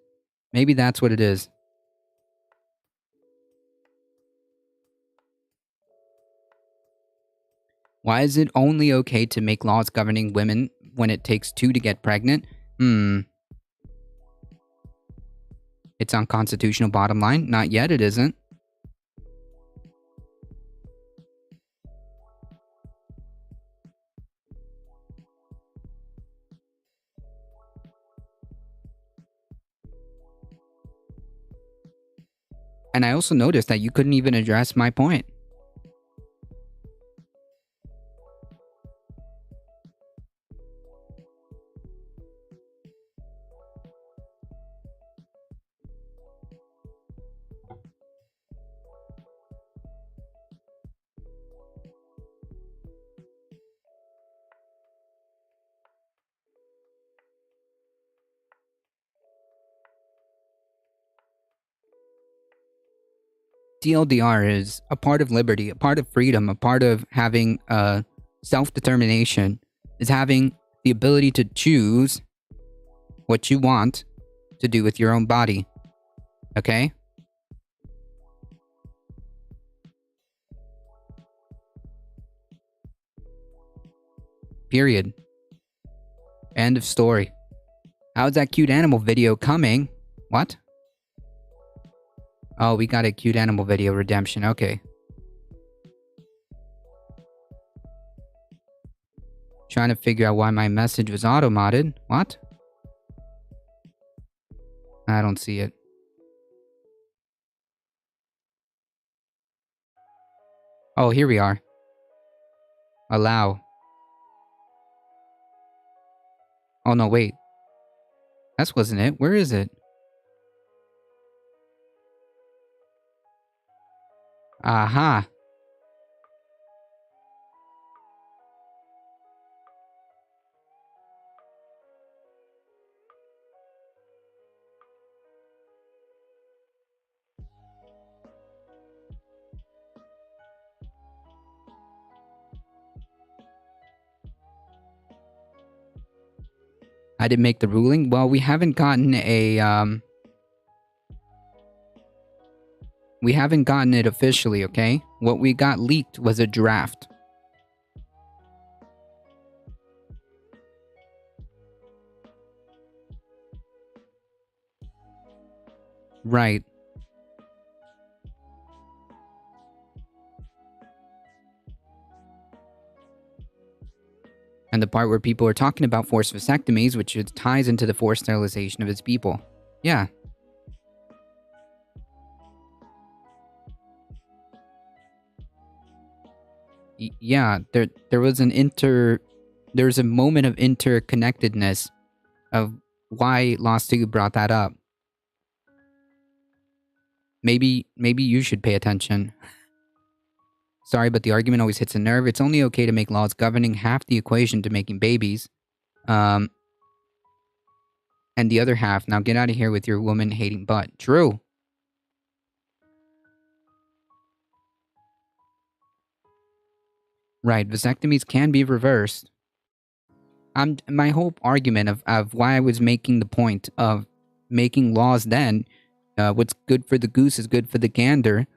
Maybe that's what it is. Why is it only okay to make laws governing women when it takes two to get pregnant? It's unconstitutional, bottom line. Not yet, it isn't. And I also noticed that you couldn't even address my point. TLDR is a part of liberty, a part of freedom, a part of having self-determination, is having the ability to choose what you want to do with your own body. Okay? Period. End of story. How's that cute animal video coming? What? Oh, we got a cute animal video redemption. Okay. Trying to figure out why my message was auto-modded. What? I don't see it. Oh, here we are. Allow. Oh, no, wait. That wasn't it. Where is it? Aha. I didn't make the ruling. Well, we haven't gotten a, we haven't gotten it officially, okay? What we got leaked was a draft. Right. And the part where people are talking about forced vasectomies, which ties into the forced sterilization of its people. Yeah. Yeah, there was there's a moment of interconnectedness of why Lost 2 brought that up. Maybe you should pay attention. Sorry, but the argument always hits a nerve. It's only okay to make laws governing half the equation to making babies. And the other half, now get out of here with your woman-hating butt. True. Right, vasectomies can be reversed. My whole argument of why I was making the point of making laws then, what's good for the goose is good for the gander,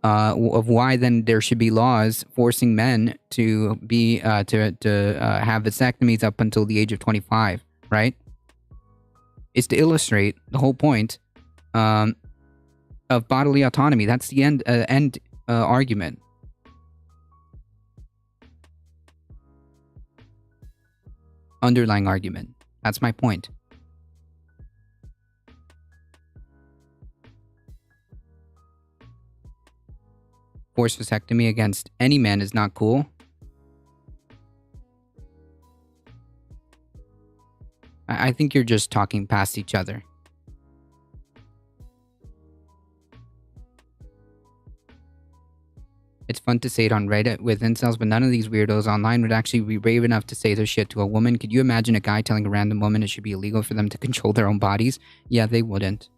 of why then there should be laws forcing men to be to have vasectomies up until the age of 25, right? Is to illustrate the whole point of bodily autonomy. That's the end argument. Underlying argument. That's my point. Forced vasectomy against any man is not cool. I think you're just talking past each other. It's fun to say it on Reddit with incels, but none of these weirdos online would actually be brave enough to say their shit to a woman. Could you imagine a guy telling a random woman it should be illegal for them to control their own bodies? Yeah, they wouldn't.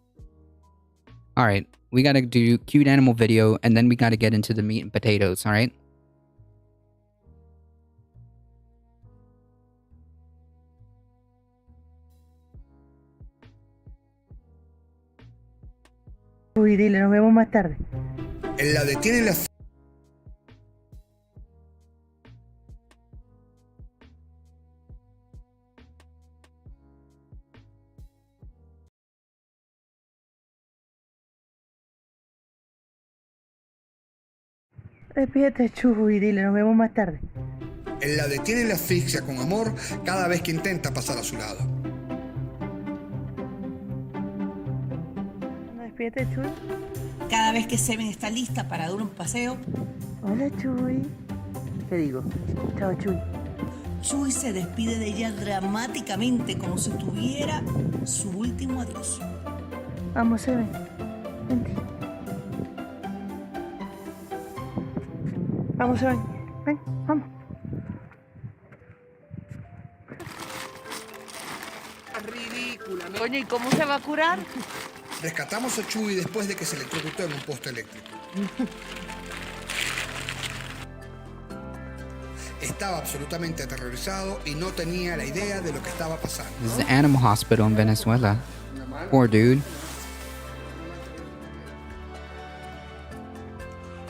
Alright, we gotta do cute animal video, and then we gotta get into the meat and potatoes, alright? Uy, dile, nos vemos más tarde. La detiene la... Despídete, Chu, y dile, nos vemos más tarde. La detiene la asfixia con amor cada vez que intenta pasar a su lado. Despídete, Chuy. Cada vez que Seven está lista para dar un paseo, Hola, Chuy. ¿Qué digo? Chao, Chuy. Chuy se despide de ella dramáticamente como si tuviera su último adiós. Vamos, Seven. Vente. Vamos, Seven. Ven, vamos. Ridícula. Coño, ¿y cómo se va a curar? Rescatamos a Chuy después de que se electrocutó en un poste eléctrico. Estaba absolutamente aterrorizado y no tenía la idea de lo que estaba pasando. This is the animal hospital in Venezuela. Poor dude.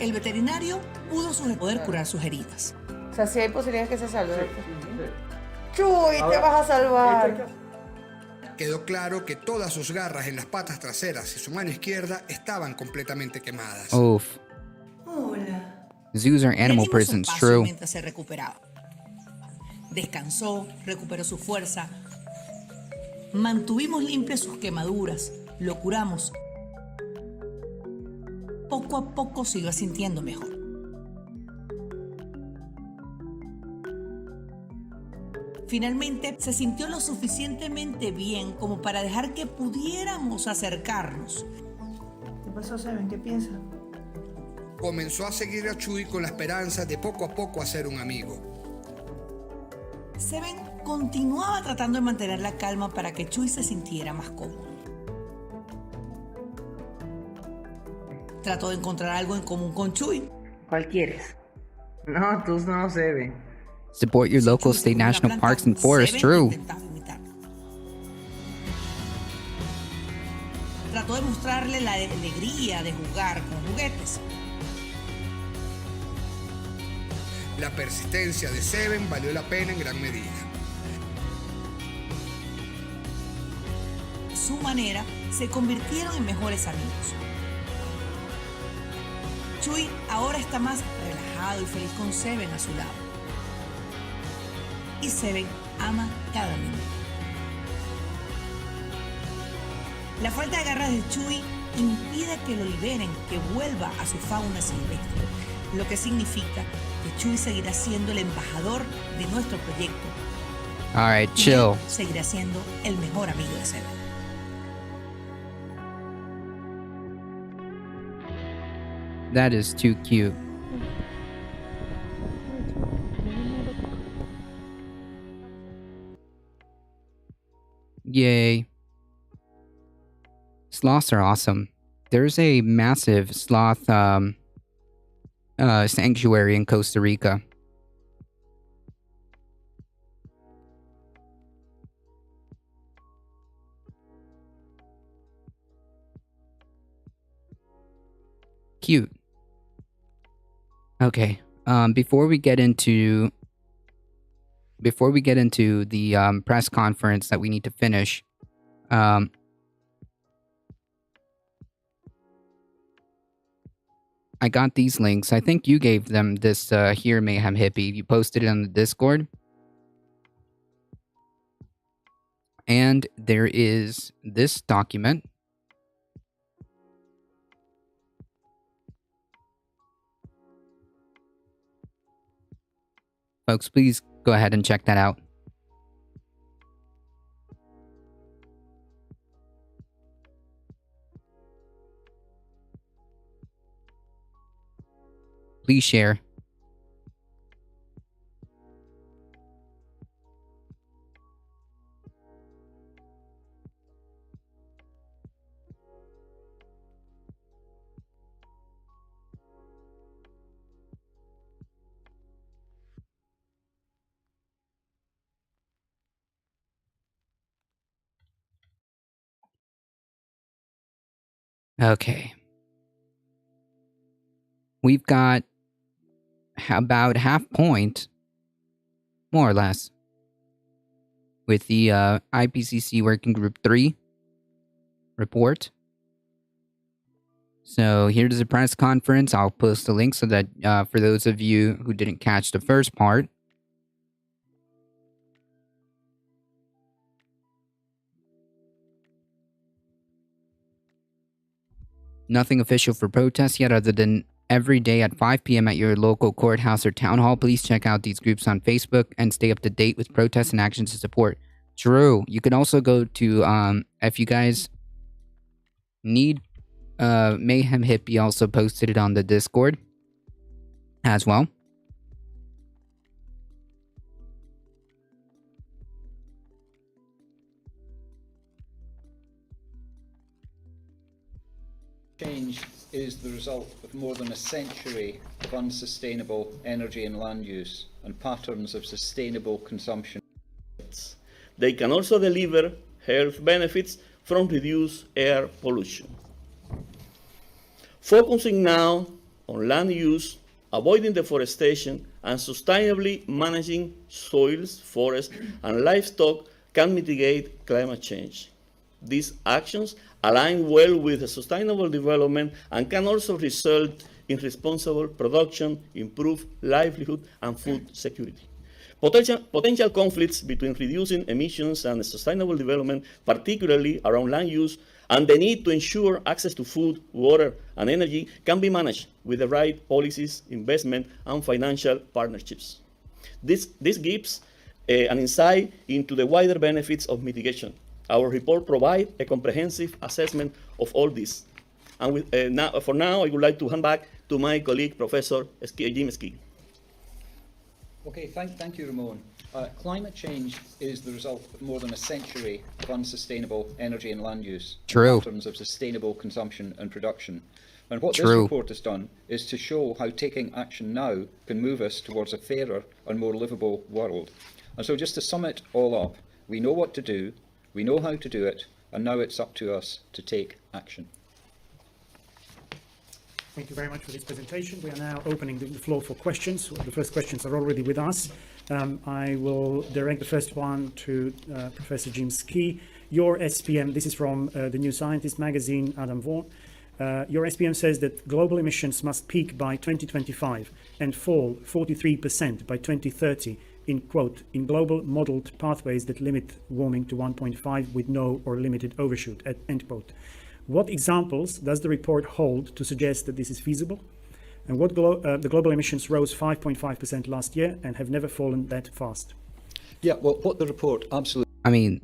El veterinario pudo poder curar sus heridas. O sea, sí hay posibilidades que se salve. Chuy, te vas a salvar. Quedó claro que todas sus garras en las patas traseras y su mano izquierda estaban completamente quemadas. Oof. Hola. Zoos are Le animal dimos prisons, espacio true. mientras se recuperaba. descansó, recuperó su fuerza. Mantuvimos limpias sus quemaduras, lo curamos. Poco a poco se iba sintiendo mejor. Finalmente se sintió lo suficientemente bien como para dejar que pudiéramos acercarnos. ¿Qué pasó, Seven? ¿Qué piensas? Comenzó a seguir a Chuy con la esperanza de poco a poco hacer un amigo. Seven continuaba tratando de mantener la calma para que Chuy se sintiera más cómodo. Trató de encontrar algo en común con Chuy. ¿Cuál quieres? No, tú no, Seven. Support your local, state, national parks, and forests. True. Trató de mostrarle la alegría de jugar con juguetes. La persistencia de Seven valió la pena en gran medida. A su manera, se convirtieron en mejores amigos. Chuy ahora está más relajado y feliz con Seven a su lado. Y Seven ama cada minuto. La falta de garras de Chuy impide que lo liberen, que vuelva a su fauna silvestre, lo que significa que Chuy seguirá siendo el embajador de nuestro proyecto. All right, Y chill. él seguirá siendo el mejor amigo de Seven. That is too cute. Yay. Sloths are awesome. There's a massive sloth sanctuary in Costa Rica. Cute. Okay. Before we get into the press conference that we need to finish, I got these links. I think you gave them this here, Mayhem Hippie. You posted it on the Discord. And there is this document. Folks, please go ahead and check that out. Please share. Okay. We've got about half point, more or less, with the IPCC Working Group 3 report. So here's the press conference. I'll post the link so that for those of you who didn't catch the first part, nothing official for protests yet other than every day at 5 p.m. at your local courthouse or town hall. Please check out these groups on Facebook and stay up to date with protests and actions to support. True. You can also go to, if you guys need, Mayhem Hippie also posted it on the Discord as well. Change is the result of more than a century of unsustainable energy and land use and patterns of sustainable consumption. They can also deliver health benefits from reduced air pollution. Focusing now on land use, avoiding deforestation, and sustainably managing soils, forests, and livestock can mitigate climate change. These actions align well with sustainable development and can also result in responsible production, improved livelihood, and food security. Potential conflicts between reducing emissions and sustainable development, particularly around land use, and the need to ensure access to food, water, and energy can be managed with the right policies, investment, and financial partnerships. This gives an insight into the wider benefits of mitigation. Our report provides a comprehensive assessment of all this. And for now, I would like to hand back to my colleague, Professor Jim Ski. Okay, thank you, Ramon. Climate change is the result of more than a century of unsustainable energy and land use. True. In terms of sustainable consumption and production. And what this True. report has done is to show how taking action now can move us towards a fairer and more livable world. And so just to sum it all up, we know what to do, we know how to do it, and now it's up to us to take action. Thank you very much for this presentation. We are now opening the floor for questions. The first questions are already with us. I will direct the first one to Professor Jim Ski. Your SPM, this is from the New Scientist magazine, Adam Vaughan. Your SPM says that global emissions must peak by 2025 and fall 43% by 2030 in, quote, in global modeled pathways that limit warming to 1.5 with no or limited overshoot, at end quote. What examples does the report hold to suggest that this is feasible? And what the global emissions rose 5.5% last year and have never fallen that fast? Yeah, well, what the report absolutely... I mean,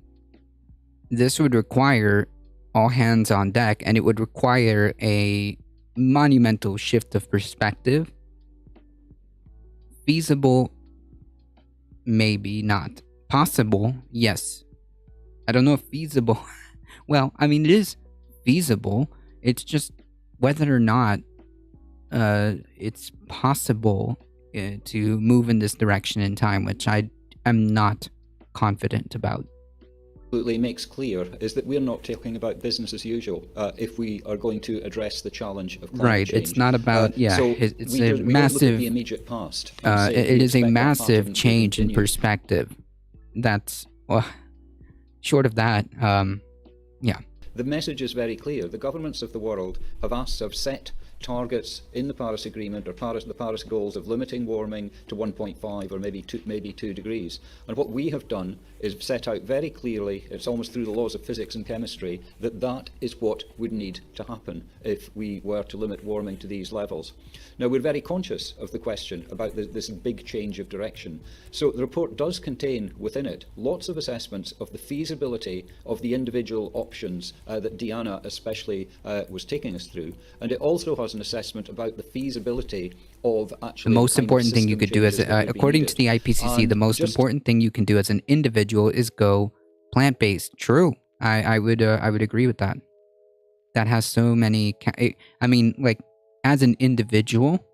this would require all hands on deck, and it would require a monumental shift of perspective. Feasible, maybe not. Possible, yes. I don't know if feasible... Well, I mean, it is feasible. It's just whether or not it's possible to move in this direction in time, which I am not confident about. Absolutely makes clear is that we're not talking about business as usual if we are going to address the challenge of climate change. It's not about so it's we a don't look at massive the immediate past and say it we is a expect that massive pattern to change in continue. perspective. That's short of that, yeah. The message is very clear. The governments of the world have set targets in the Paris Agreement or the Paris goals of limiting warming to 1.5 or maybe 2 degrees. And what we have done is set out very clearly, it's almost through the laws of physics and chemistry, that is what would need to happen if we were to limit warming to these levels. Now, we're very conscious of the question about this big change of direction. So the report does contain within it lots of assessments of the feasibility of the individual options that Diana especially was taking us through. And it also has an assessment about the feasibility of actually... The most important thing you could do as, according to the Ipcc, the most important thing you can do as an individual is go plant-based. True. I would agree with that. That has so many... I mean, like, as an individual,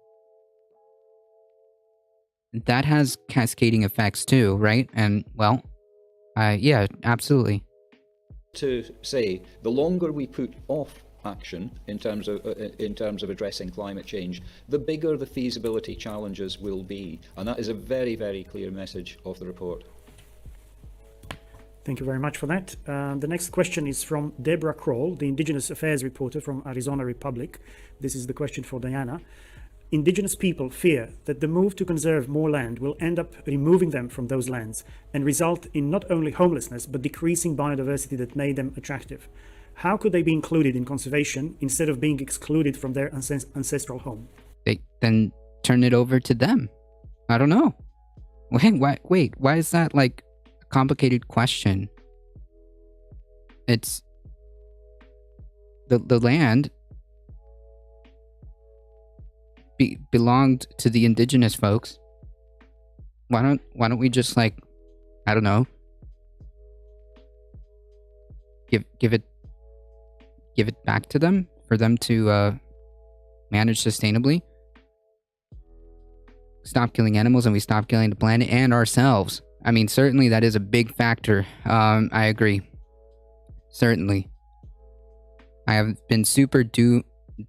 that has cascading effects too, right? And, well, yeah, absolutely. To say, the longer we put off action in terms of addressing climate change, the bigger the feasibility challenges will be. And that is a very, very clear message of the report. Thank you very much for that. The next question is from Deborah Kroll, the Indigenous Affairs reporter from Arizona Republic. This is the question for Diana. Indigenous people fear that the move to conserve more land will end up removing them from those lands and result in not only homelessness, but decreasing biodiversity that made them attractive. How could they be included in conservation instead of being excluded from their ancestral home? Then turn it over to them. I don't know. Wait, why is that like a complicated question? It's the land belonged to the indigenous folks. Why don't we just, like, I don't know, give it back to them for them to manage sustainably? Stop killing animals and we stop killing the planet and ourselves. I mean, certainly that is a big factor. I agree. Certainly. I have been super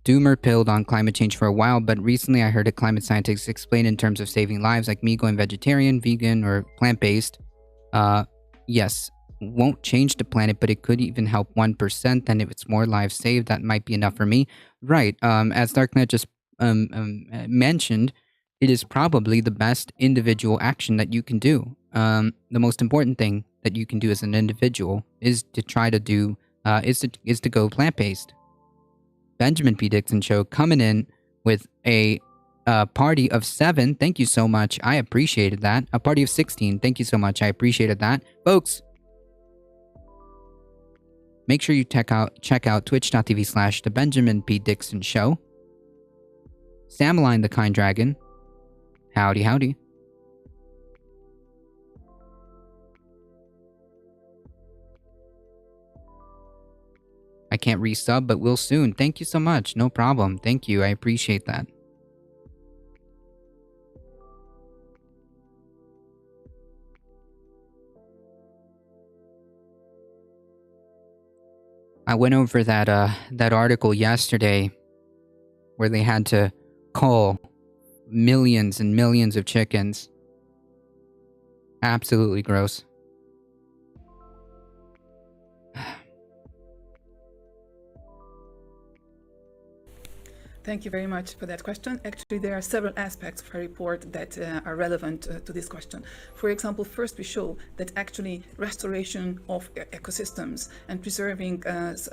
doomer pilled on climate change for a while, but recently I heard a climate scientist explain in terms of saving lives, like me going vegetarian, vegan, or plant-based. Yes, won't change the planet, but it could even help 1%. And if it's more lives saved, that might be enough for me. Right. As Darknet just mentioned, it is probably the best individual action that you can do. The most important thing that you can do as an individual is to try to do is to go plant-based. Benjamin P. Dixon Show coming in with a party of 7. Thank you so much. I appreciated that. A party of 16. Thank you so much. I appreciated that. Folks, make sure you check out twitch.tv/The Benjamin P. Dixon Show. Sameline the Kind Dragon. Howdy, howdy. I can't resub, but will soon. Thank you so much. No problem. Thank you. I appreciate that. I went over that article yesterday where they had to cull millions and millions of chickens. Absolutely gross. Thank you very much for that question. Actually, there are several aspects of our report that are relevant to this question. For example, first we show that actually restoration of ecosystems and preserving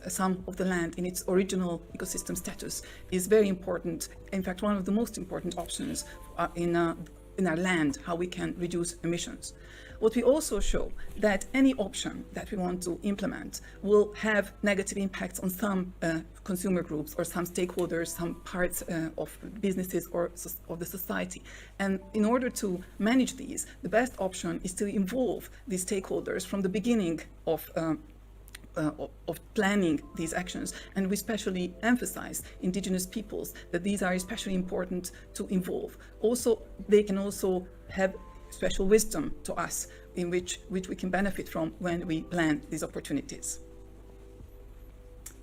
some of the land in its original ecosystem status is very important. In fact, one of the most important options in our land, how we can reduce emissions. What we also show that any option that we want to implement will have negative impacts on some consumer groups or some stakeholders, some parts of businesses or of the society. And in order to manage these, the best option is to involve these stakeholders from the beginning of planning these actions. And we especially emphasize indigenous peoples that these are especially important to involve. Also, they can also have special wisdom to us in which we can benefit from when we plan these opportunities.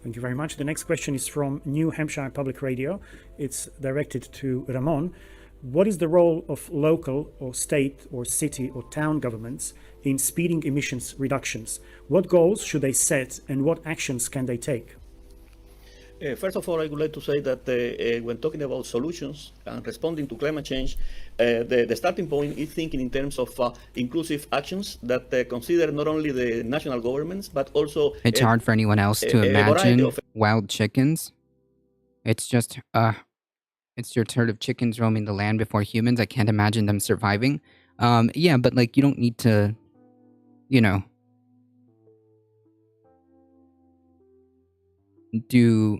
Thank you very much. The next question is from New Hampshire Public Radio. It's directed to Ramon. What is the role of local or state or city or town governments in speeding emissions reductions? What goals should they set and what actions can they take? First of all, I would like to say that when talking about solutions and responding to climate change, the starting point is thinking in terms of inclusive actions that consider not only the national governments, but also... It's hard for anyone else to imagine wild chickens. It's just, it's your herd of chickens roaming the land before humans. I can't imagine them surviving. Yeah, but like, you don't need to, you know, do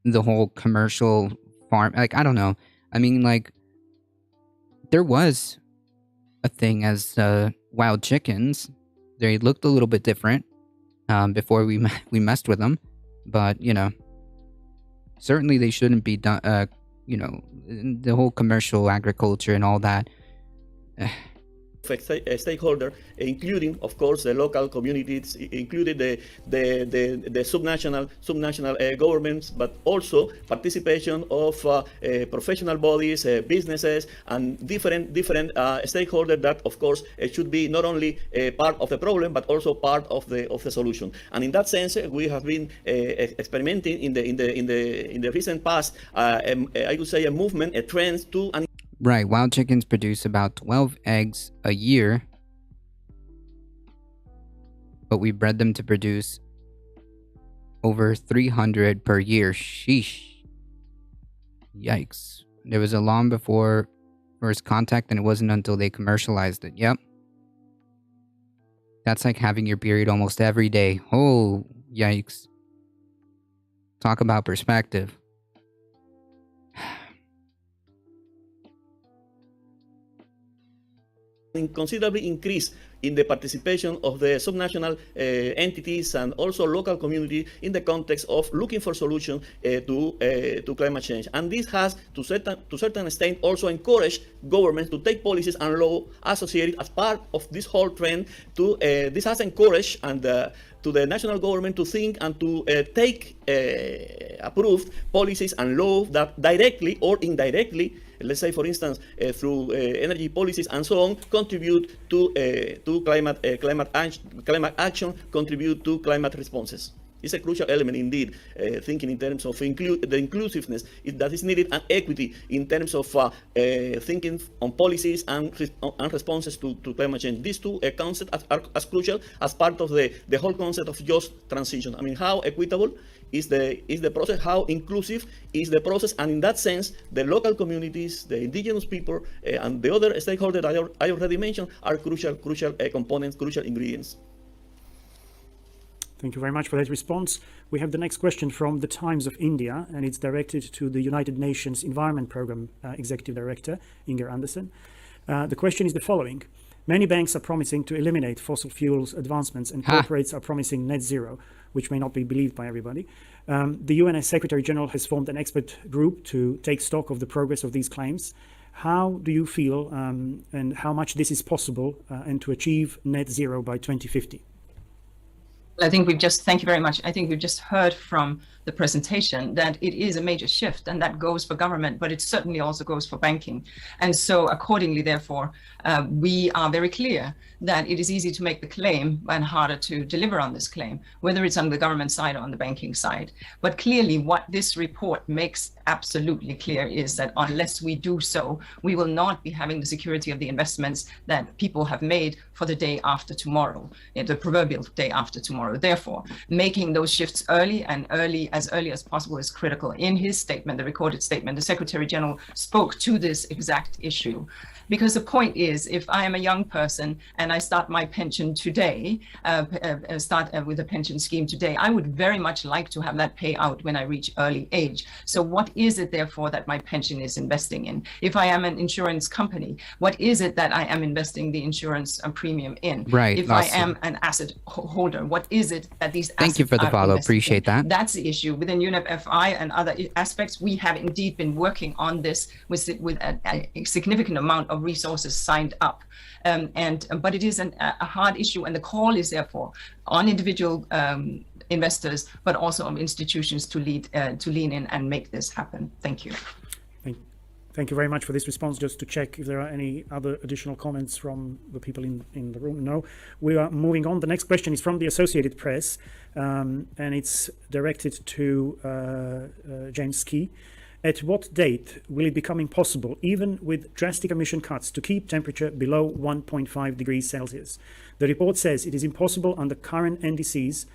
the whole commercial farm. Like, I don't know. I mean, like, there was a thing as wild chickens. They looked a little bit different before we messed with them. But, you know, certainly they shouldn't be done, you know, the whole commercial agriculture and all that. A stakeholder, including, of course, the local communities, including the subnational governments, but also participation of professional bodies, businesses, and different stakeholders that, of course, should be not only part of the problem but also part of the solution. And in that sense, we have been experimenting in the recent past. I would say a movement, a trend to an Right, wild chickens produce about 12 eggs a year, but we bred them to produce over 300 per year. Sheesh. Yikes. There was a long before first contact, and it wasn't until they commercialized it. Yep. That's like having your period almost every day. Oh, yikes. Talk about perspective. Considerably increase in the participation of the subnational entities and also local community in the context of looking for solutions to climate change. And this has, to certain extent, also encouraged governments to take policies and law associated as part of this whole trend. This has encouraged and to the national government to think and to take approved policies and laws that directly or indirectly, let's say, for instance, through energy policies and so on, contribute to climate action, contribute to climate responses. It's a crucial element indeed, thinking in terms of the inclusiveness that is needed, and equity in terms of thinking on policies and responses to climate change. These two concepts are as crucial as part of the whole concept of just transition. I mean, how equitable is the process, how inclusive is the process, and in that sense, the local communities, the indigenous people, and the other stakeholders I already mentioned are crucial components, crucial ingredients. Thank you very much for that response. We have the next question from the Times of India, and it's directed to the United Nations Environment Programme Executive Director, Inger Andersen. The question is the following. Many banks are promising to eliminate fossil fuels advancements, and corporates are promising net zero, which may not be believed by everybody. The UN Secretary General has formed an expert group to take stock of the progress of these claims. How do you feel and how much this is possible and to achieve net zero by 2050? I think thank you very much. I think we've just heard from the presentation that it is a major shift, and that goes for government, but it certainly also goes for banking. And so accordingly, therefore, we are very clear that it is easy to make the claim and harder to deliver on this claim, whether it's on the government side or on the banking side. But clearly what this report makes absolutely clear is that unless we do so, we will not be having the security of the investments that people have made for the day after tomorrow, the proverbial day after tomorrow. Therefore, making those shifts as early as possible is critical. In his statement, the recorded statement, the Secretary General spoke to this exact issue. Because the point is, if I am a young person and I start my pension today, with a pension scheme today, I would very much like to have that pay out when I reach early age. So what is it, therefore, that my pension is investing in? If I am an insurance company, what is it that I am investing the insurance premium in? Right. If I am an asset holder, what is it that these assets Thank you for the follow. Appreciate that. That's the issue. Within UNEP FI and other aspects, we have indeed been working on this with a significant amount of resources signed up, but it is a hard issue, and the call is therefore on individual investors, but also on institutions to lean in and make this happen. Thank you. Thank you very much for this response. Just to check if there are any other additional comments from the people in the room. No. We are moving on. The next question is from the Associated Press, and it's directed to James Key. At what date will it become impossible, even with drastic emission cuts, to keep temperature below 1.5 degrees Celsius? The report says it is impossible under current NDCs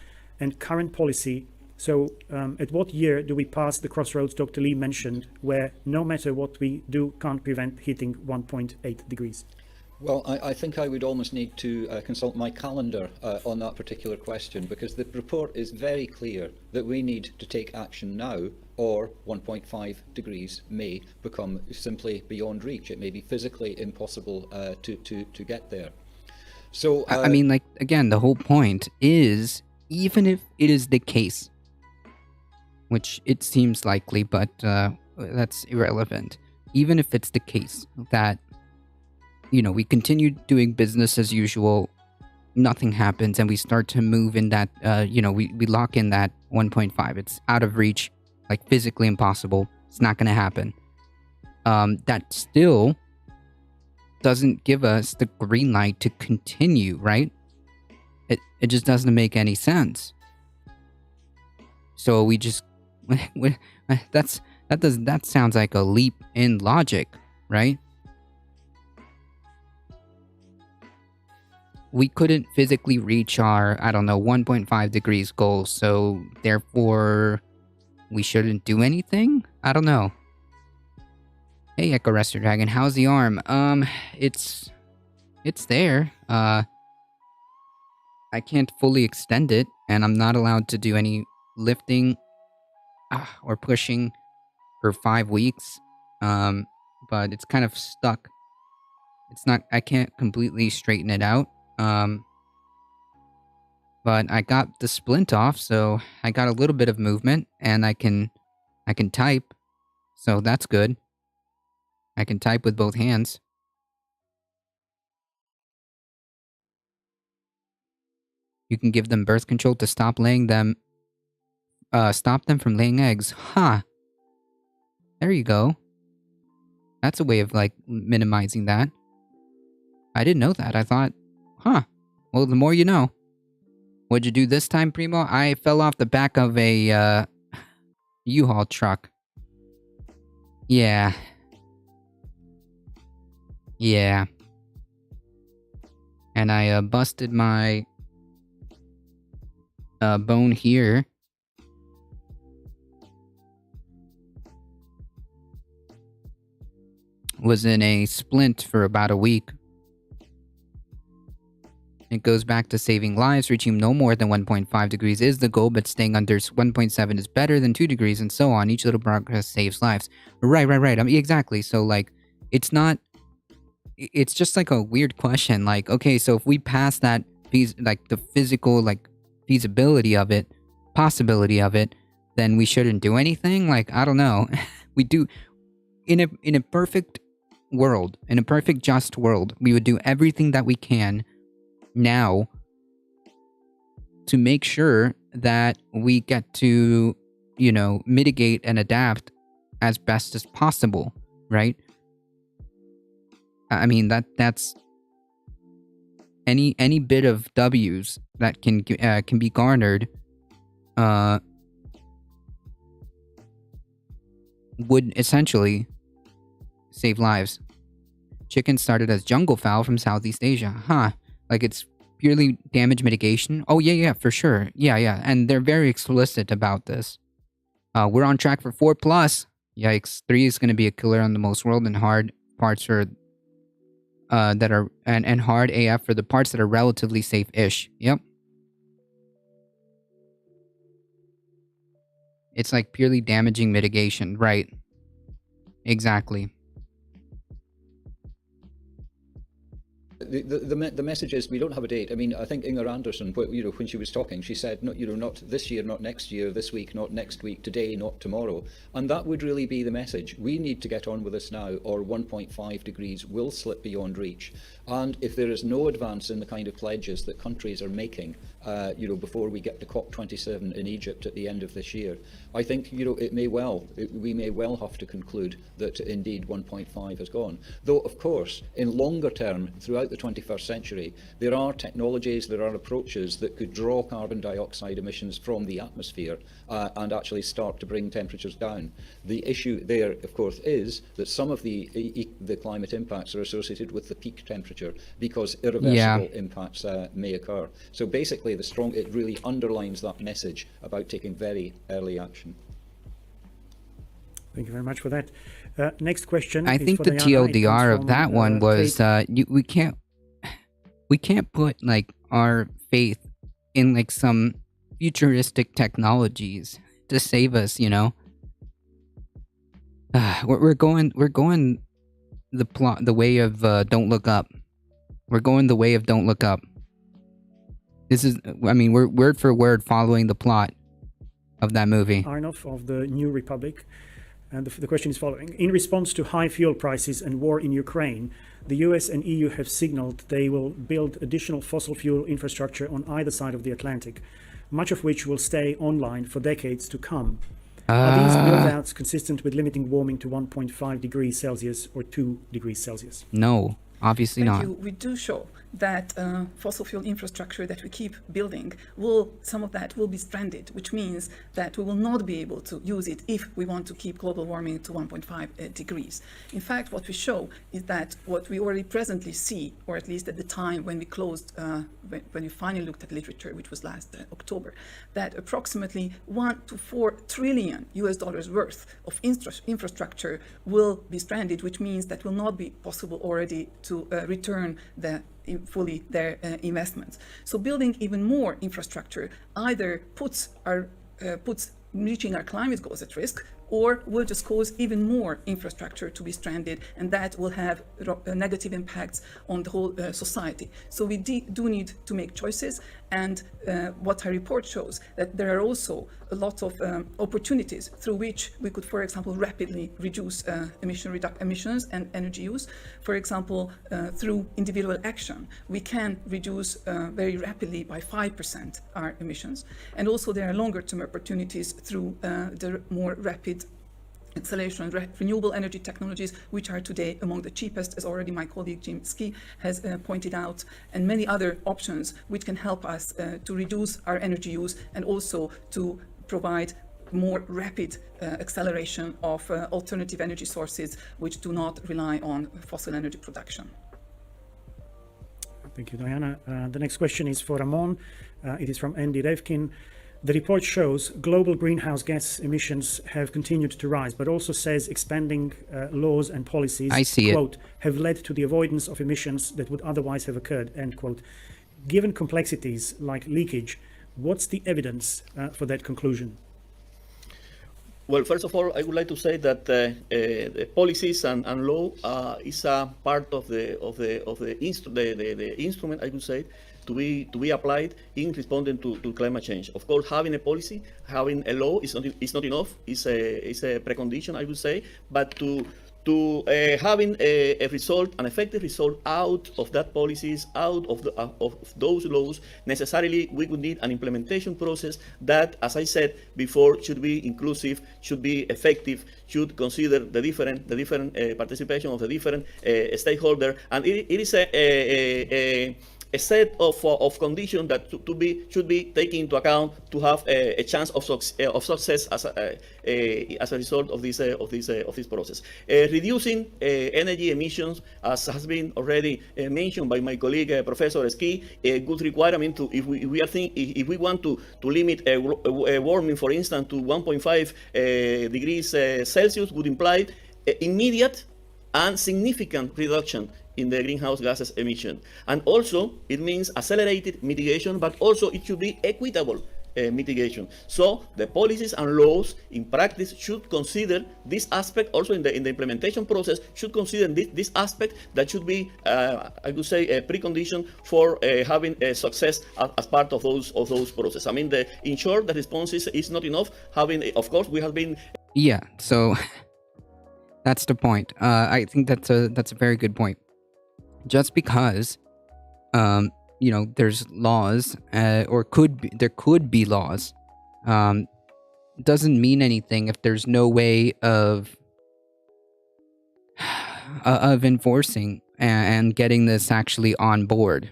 and current policy. So at what year do we pass the crossroads Dr. Lee mentioned, where no matter what we do, can't prevent hitting 1.8 degrees? Well, I think I would almost need to consult my calendar on that particular question, because the report is very clear that we need to take action now, or 1.5 degrees may become simply beyond reach. It may be physically impossible to get there. So I mean, like, again, the whole point is, even if it is the case, which it seems likely, but that's irrelevant. Even if it's the case that, you know, we continue doing business as usual, nothing happens, and we start to move in that, we lock in that 1.5. It's out of reach, like physically impossible. It's not going to happen. That still doesn't give us the green light to continue, right? It just doesn't make any sense. So we just, that sounds like a leap in logic, right? We couldn't physically reach our, 1.5 degrees goal, so therefore we shouldn't do anything? I don't know. Hey, Echo Rester Dragon, how's the arm? It's there. I can't fully extend it, and I'm not allowed to do any lifting or pushing for 5 weeks. But it's kind of stuck. I can't completely straighten it out. But I got the splint off, so I got a little bit of movement, and I can type, so that's good. I can type with both hands. You can give them birth control to stop them from laying eggs. Huh. There you go. That's a way of, like, minimizing that. I didn't know that. I thought, well, the more you know. What'd you do this time, Primo? I fell off the back of a U-Haul truck. Yeah. Yeah. And I busted my bone here. Was in a splint for about a week. It goes back to saving lives. Reaching no more than 1.5 degrees is the goal, but staying under 1.7 is better than 2 degrees, and so on. Each little progress saves lives. Right. I mean, exactly. So, like, it's not... It's just, like, a weird question. Like, okay, so if we pass that, like, the physical, like, feasibility of it, possibility of it, then we shouldn't do anything? Like, I don't know. We do... In a perfect world, in a perfect just world, we would do everything that we can now to make sure that we get to, you know, mitigate and adapt as best as possible, right? I mean, that's any bit of W's that can be garnered would essentially save lives. Chicken started as jungle fowl from Southeast Asia. Huh. Like, it's purely damage mitigation? Oh, yeah, for sure. Yeah. And they're very explicit about this. We're on track for 4+. Yikes. 3 is going to be a killer on the most world, and hard parts are... that are... And hard AF for the parts that are relatively safe-ish. Yep. It's like purely damaging mitigation. Right. Exactly. The message is we don't have a date. I mean, I think Inger Anderson, you know, when she was talking, she said, not, you know, not this year, not next year, this week, not next week, today, not tomorrow. And that would really be the message. We need to get on with this now, or 1.5 degrees will slip beyond reach. And if there is no advance in the kind of pledges that countries are making, you know, before we get to COP27 in Egypt at the end of this year, I think, you know, we may well have to conclude that indeed 1.5 has gone. Though, of course, in longer term, throughout the 21st century, there are technologies, there are approaches that could draw carbon dioxide emissions from the atmosphere and actually start to bring temperatures down. The issue there, of course, is that some of the climate impacts are associated with the peak temperature because irreversible impacts may occur. So basically, it really underlines that message about taking very early action. Thank you very much for that. Next question. I think the TLDR of that one was we can't put like our faith in like some futuristic technologies to save us, you know. We're going the way of Don't Look Up. We're going the way of Don't Look Up. This is, I mean, we're word for word following the plot of that movie. Arnulf of the New Republic. And the question is following. In response to high fuel prices and war in Ukraine, the US and EU have signaled they will build additional fossil fuel infrastructure on either side of the Atlantic, much of which will stay online for decades to come. Are these build-outs consistent with limiting warming to 1.5 degrees Celsius or 2 degrees Celsius? No, obviously not. We do show that fossil fuel infrastructure that we keep building, some of that will be stranded, which means that we will not be able to use it if we want to keep global warming to 1.5 degrees. In fact, what we show is that what we already presently see, or at least at the time when we closed, when we finally looked at literature, which was last October, that approximately 1 to 4 trillion US dollars worth of infrastructure will be stranded, which means that will not be possible already to return fully their investments. So building even more infrastructure either puts reaching our climate goals at risk, or will just cause even more infrastructure to be stranded, and that will have negative impacts on the whole society. So we do need to make choices, and what our report shows that there are also a lot of opportunities through which we could, for example, rapidly reduce emissions and energy use. For example, through individual action, we can reduce very rapidly by 5% our emissions. And also there are longer term opportunities through the more rapid acceleration of renewable energy technologies, which are today among the cheapest, as already my colleague Jim Ski has pointed out, and many other options which can help us to reduce our energy use and also to provide more rapid acceleration of alternative energy sources which do not rely on fossil energy production. Thank you, Diana. The next question is for Ramon. It is from Andy Revkin. The report shows global greenhouse gas emissions have continued to rise, but also says expanding laws and policies, quote, have led to the avoidance of emissions that would otherwise have occurred, end quote. Given complexities like leakage, what's the evidence for that conclusion? Well, first of all, I would like to say that the policies and law is a part of the instrument, I would say, to be applied in responding to climate change. Of course, having a policy, having a law is not enough. It's a precondition, I would say, but to having a result, an effective result out of that policies, out of those laws, necessarily we would need an implementation process that, as I said before, should be inclusive, should be effective, should consider the different participation of the different stakeholders, and it is a set of conditions that should be taken into account to have a chance of success as a result of this process. Reducing energy emissions, as has been already mentioned by my colleague Professor Ski, a good requirement to if we want to limit warming, for instance, to 1.5 degrees Celsius, would imply immediate and significant reduction in the greenhouse gases emission. And also, it means accelerated mitigation, but also it should be equitable mitigation. So the policies and laws in practice should consider this aspect, also in the implementation process, should consider this aspect that should be, I would say, a precondition for having a success as part of those processes. I mean, in short, the response is not enough. Of course, we have been... Yeah, so that's the point. I think that's a very good point. Just because, there's laws, or there could be laws, doesn't mean anything if there's no way of enforcing and getting this actually on board.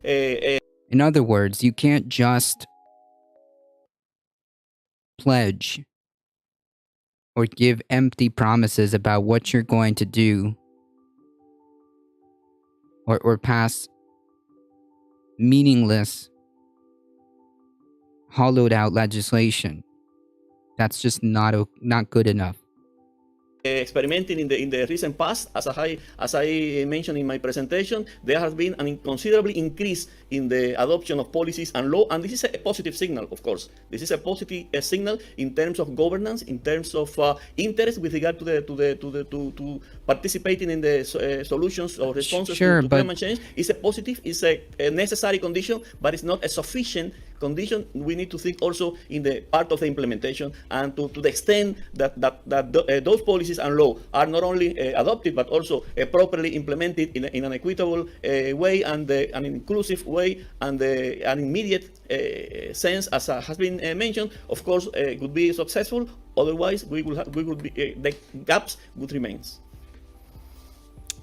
In other words, you can't just pledge or give empty promises about what you're going to do, or pass meaningless, hollowed out legislation. That's just not good enough. Experimenting in the recent past, as I mentioned in my presentation, there has been a considerable increase in the adoption of policies and law, and this is a positive signal, of course. This is a positive signal in terms of governance, in terms of interest with regard to participating in the solutions or responses to climate change. It's a positive, it's a necessary condition, but it's not a sufficient condition. We need to think also in the part of the implementation, and to the extent that those policies and law are not only adopted but also properly implemented in an equitable way, and an inclusive way, and an immediate sense, as has been mentioned, of course, could be successful. Otherwise, the gaps would remain.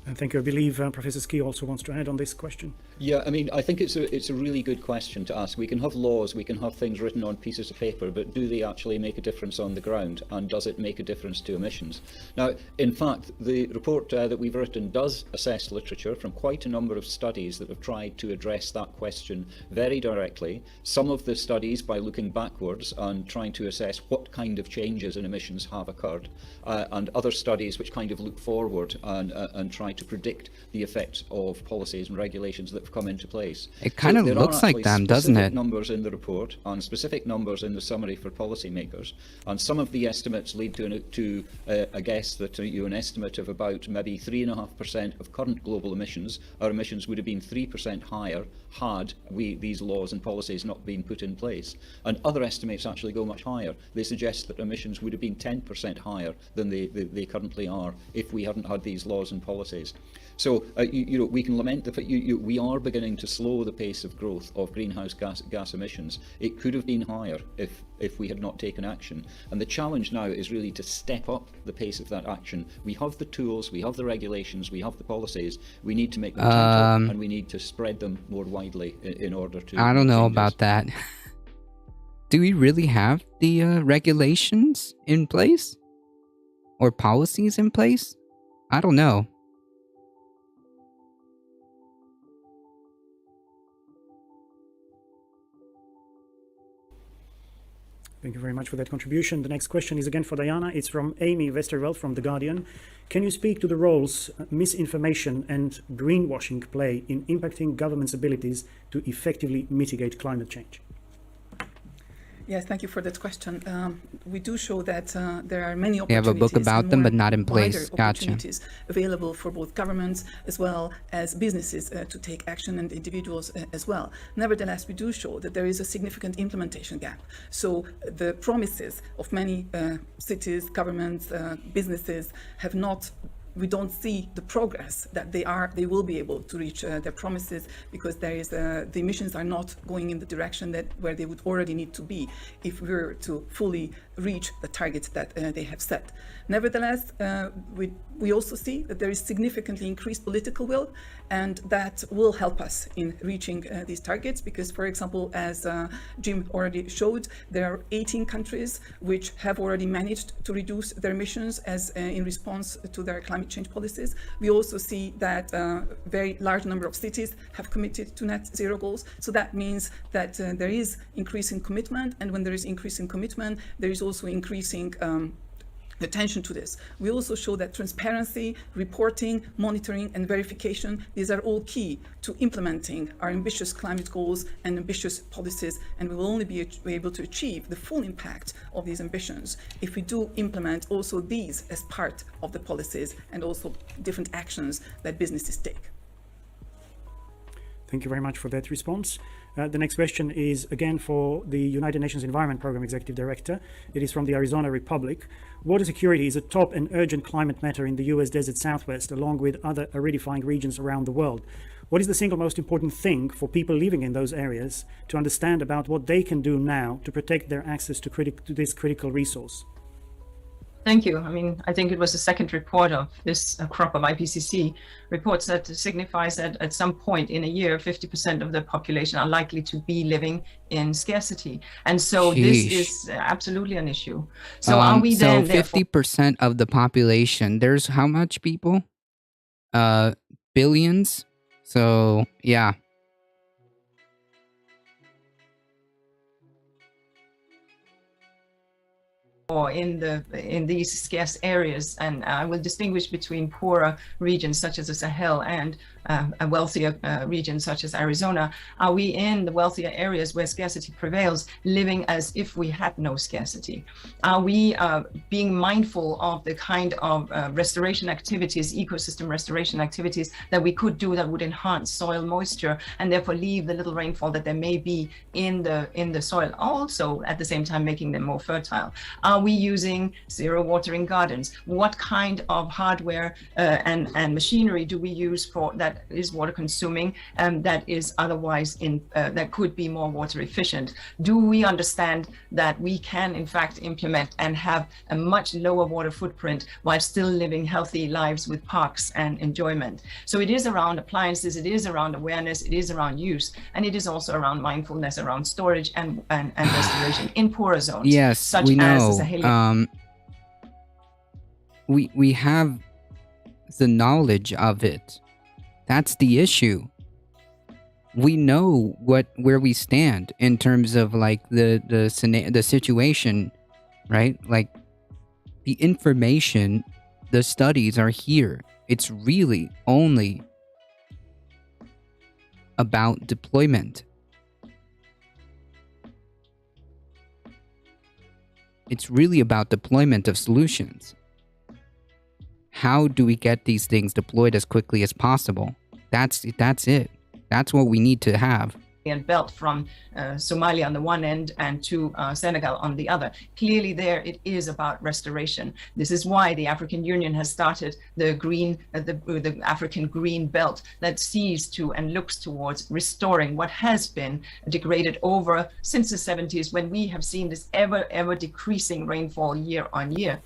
Thank you. I believe Professor Ski also wants to add on this question. Yeah, I mean, I think it's a really good question to ask. We can have laws, we can have things written on pieces of paper, but do they actually make a difference on the ground? And does it make a difference to emissions? Now, in fact, the report that we've written does assess literature from quite a number of studies that have tried to address that question very directly. Some of the studies by looking backwards and trying to assess what kind of changes in emissions have occurred, and other studies which kind of look forward and try to predict the effects of policies and regulations that have come into place. It kind of looks like them, doesn't it? Numbers in the report and specific numbers in the summary for policymakers, and some of the estimates lead to a guess that an estimate of about maybe 3.5% of current global emissions. Our emissions would have been 3% higher had these laws and policies not been put in place. And other estimates actually go much higher. They suggest that emissions would have been 10% higher than they currently are if we hadn't had these laws and policies. policies. So, we can lament the fact we are beginning to slow the pace of growth of greenhouse gas emissions. It could have been higher if we had not taken action. And the challenge now is really to step up the pace of that action. We have the tools, we have the regulations, we have the policies. We need to make them gentle, and we need to spread them more widely in order to... I don't know about that. Do we really have the regulations in place? Or policies in place? I don't know. Thank you very much for that contribution. The next question is again for Diana. It's from Amy Westerveld from The Guardian. Can you speak to the roles misinformation and greenwashing play in impacting governments' abilities to effectively mitigate climate change? Yes, thank you for that question. We do show that there are many opportunities. We have a book about them, but not in place. Wider Gotcha. opportunities available for both governments as well as businesses to take action, and individuals as well. Nevertheless, we do show that there is a significant implementation gap. So the promises of many cities, governments, businesses have not. We don't see the progress that they will be able to reach their promises, because there is the emissions are not going in the direction where they would already need to be if we were to fully reach the targets that they have set. Nevertheless, we also see that there is significantly increased political will, and that will help us in reaching these targets, because, for example, as Jim already showed, there are 18 countries which have already managed to reduce their emissions as in response to their climate change policies. We also see that a very large number of cities have committed to net zero goals. So that means that there is increasing commitment, and when there is increasing commitment, there is also increasing attention to this. We also show that transparency, reporting, monitoring, and verification, these are all key to implementing our ambitious climate goals and ambitious policies, and we will only be able to achieve the full impact of these ambitions if we do implement also these as part of the policies and also different actions that businesses take. Thank you very much for that response. The next question is again for the United Nations Environment Programme Executive Director. It is from the Arizona Republic. Water security is a top and urgent climate matter in the US desert Southwest, along with other aridifying regions around the world. What is the single most important thing for people living in those areas to understand about what they can do now to protect their access to this critical resource? Thank you. I mean, I think it was the second report of this crop of Ipcc reports that signifies that at some point in a year, 50% of the population are likely to be living in scarcity. And so this is absolutely an issue. So are we then... So 50% of the population, there's how much people? Billions? So, yeah. Or in these scarce areas, and I will distinguish between poorer regions such as the Sahel and a wealthier region such as Arizona. Are we in the wealthier areas where scarcity prevails, living as if we had no scarcity? Are we being mindful of the kind of restoration activities, ecosystem restoration activities that we could do that would enhance soil moisture and therefore leave the little rainfall that there may be in the soil, also at the same time making them more fertile? Are we using zero watering gardens? What kind of hardware and machinery do we use for that is water consuming and that is otherwise that could be more water efficient? Do we understand that we can in fact implement and have a much lower water footprint while still living healthy lives with parks and enjoyment? So it is around appliances, it is around awareness, it is around use, and it is also around mindfulness around storage and restoration in poorer zones. Yes, such we know. As the Sahelian. We have the knowledge of it. That's the issue. We know where we stand in terms of like the situation, right? Like the information, the studies are here. It's really only about deployment. It's really about deployment of solutions. How do we get these things deployed as quickly as possible? That's it. That's what we need to have. belt from Somalia on the one end and to Senegal on the other. Clearly there it is about restoration. This is why the African Union has started the African Green Belt that sees to and looks towards restoring what has been degraded over since the 70s, when we have seen this ever decreasing rainfall year on year,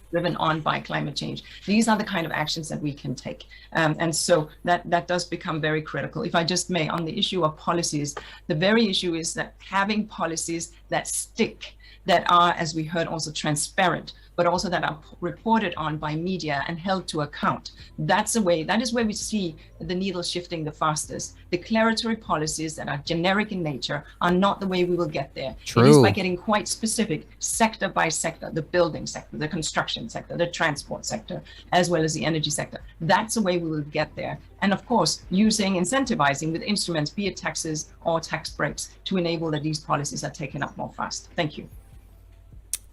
driven on by climate change. These are the kind of actions that we can take. And so that does become very critical. If I just may, on the issue of policies, the very issue is that having policies that stick, that are, as we heard, also transparent, but also that are reported on by media and held to account. That is where we see the needle shifting the fastest. Declaratory policies that are generic in nature are not the way we will get there. True. It is by getting quite specific, sector by sector, the building sector, the construction sector, the transport sector, as well as the energy sector. That's the way we will get there. And of course, incentivizing with instruments, be it taxes or tax breaks, to enable that these policies are taken up more fast. Thank you.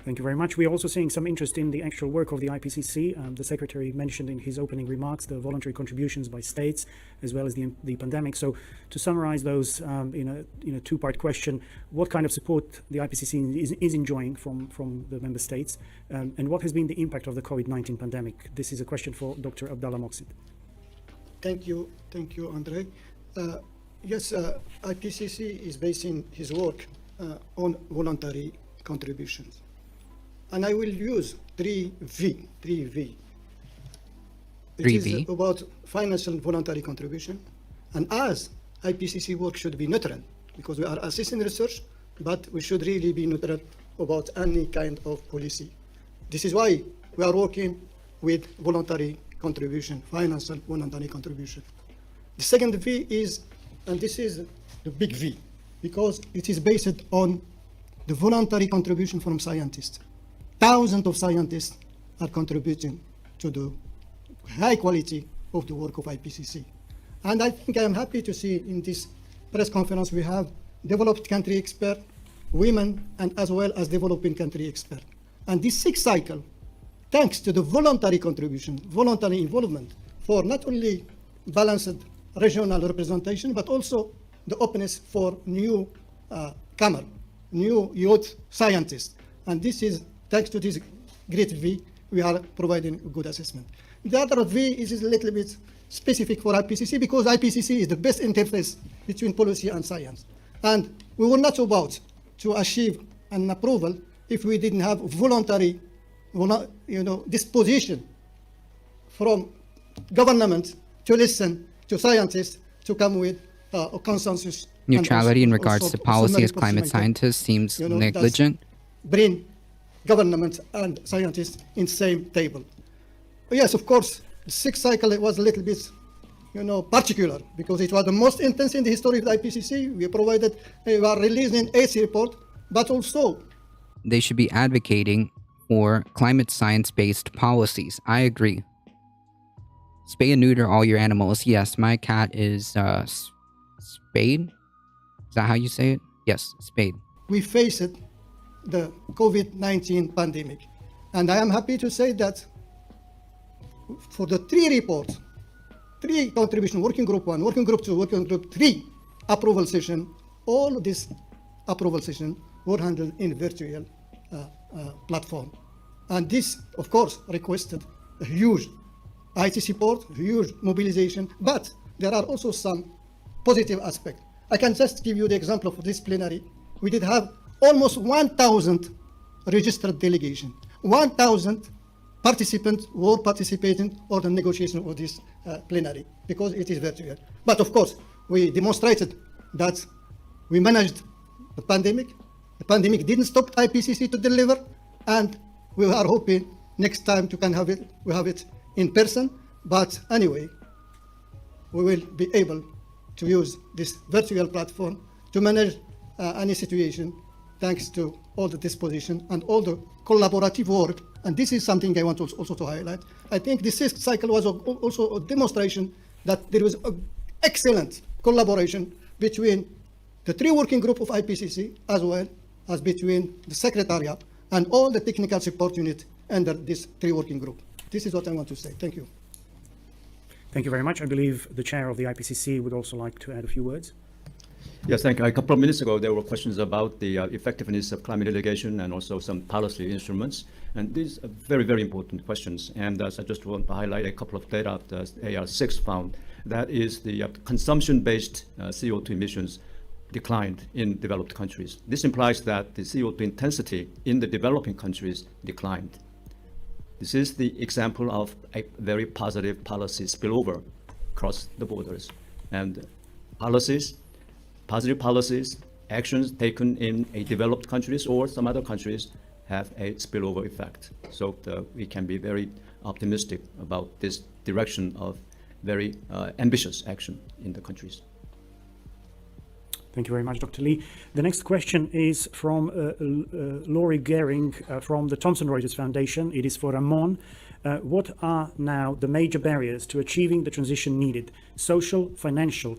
Thank you very much. We're also seeing some interest in the actual work of the Ipcc. The Secretary mentioned in his opening remarks the voluntary contributions by states, as well as the pandemic. So to summarize those in a two-part question, what kind of support the Ipcc is enjoying from the member states, and what has been the impact of the COVID-19 pandemic? This is a question for Dr. Abdallah Moqsid. Thank you, Andre. Yes, Ipcc is basing his work on voluntary contributions. And I will use 3V. It is about financial voluntary contribution. And as Ipcc work should be neutral, because we are assisting research, but we should really be neutral about any kind of policy. This is why we are working with voluntary contribution, financial voluntary contribution. The second V is, and this is the big V, because it is based on the voluntary contribution from scientists. Thousands of scientists are contributing to the high quality of the work of Ipcc. And I think I am happy to see in this press conference we have developed country expert, women, and as well as developing country expert. And this sixth cycle, thanks to the voluntary contribution, voluntary involvement for not only balanced regional representation, but also the openness for new new youth scientists. And this is thanks to this great V, we are providing a good assessment. The other V is a little bit specific for Ipcc, because Ipcc is the best interface between policy and science. And we were not about to achieve an approval if we didn't have voluntary disposition from government to listen to scientists to come with a consensus. Neutrality in regards to policy as climate scientists seems negligent. Bring government and scientists in same table. Yes, of course, the sixth cycle was a little bit, particular, because it was the most intense in the history of the Ipcc. We are releasing 8th report, but also they should be advocating for climate science-based policies. I agree. Spay and neuter all your animals. Yes, my cat is Spade. Is that how you say it? Yes, Spade. We faced the COVID-19 pandemic. And I am happy to say that for the 3 reports, 3 contribution, working group 1, working group 2, working group 3 approval session, all this approval session were handled in virtual platform. And this, of course, requested a huge IT support, huge mobilization, but there are also some positive aspects. I can just give you the example of this plenary. We did have almost 1,000 registered delegation, 1,000 participants were participating or the negotiation of this plenary, because it is virtual. But of course, we demonstrated that we managed the pandemic. The pandemic didn't stop Ipcc to deliver, and we are hoping next time to have it in person. But anyway, we will be able to use this virtual platform to manage any situation, thanks to all the disposition and all the collaborative work. And this is something I want also to highlight. I think the 6th cycle was also a demonstration that there was an excellent collaboration between the 3 working group of Ipcc, as well as between the Secretariat and all the technical support unit under this 3 working group. This is what I want to say. Thank you. Thank you very much. I believe the chair of the Ipcc would also like to add a few words. Yes, thank you. A couple of minutes ago, there were questions about the effectiveness of climate litigation and also some policy instruments. And these are very, very important questions. And I just want to highlight a couple of data that AR6 found. That is the consumption-based CO2 emissions declined in developed countries. This implies that the CO2 intensity in the developing countries declined. This is the example of a very positive policy spillover across the borders. And positive policies, actions taken in a developed countries or some other countries have a spillover effect. So we can be very optimistic about this direction of very ambitious action in the countries. Thank you very much, Dr. Lee. The next question is from Laurie Gehring from the Thomson Reuters Foundation. It is for Ramon. What are now the major barriers to achieving the transition needed? Social, financial?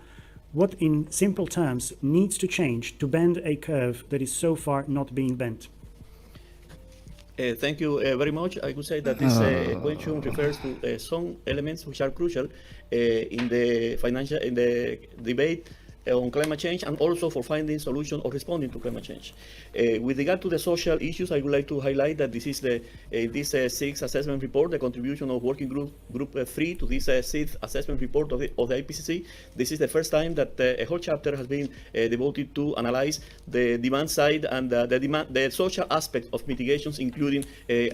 What, in simple terms, needs to change to bend a curve that is so far not being bent? Thank you very much. I would say that this question refers to some elements which are crucial in the debate on climate change and also for finding solutions or responding to climate change. With regard to the social issues, I would like to highlight that this is this sixth assessment report, the contribution of working group 3 to this sixth assessment report of the Ipcc. This is the first time that a whole chapter has been devoted to analyze the demand side and the social aspect of mitigations, including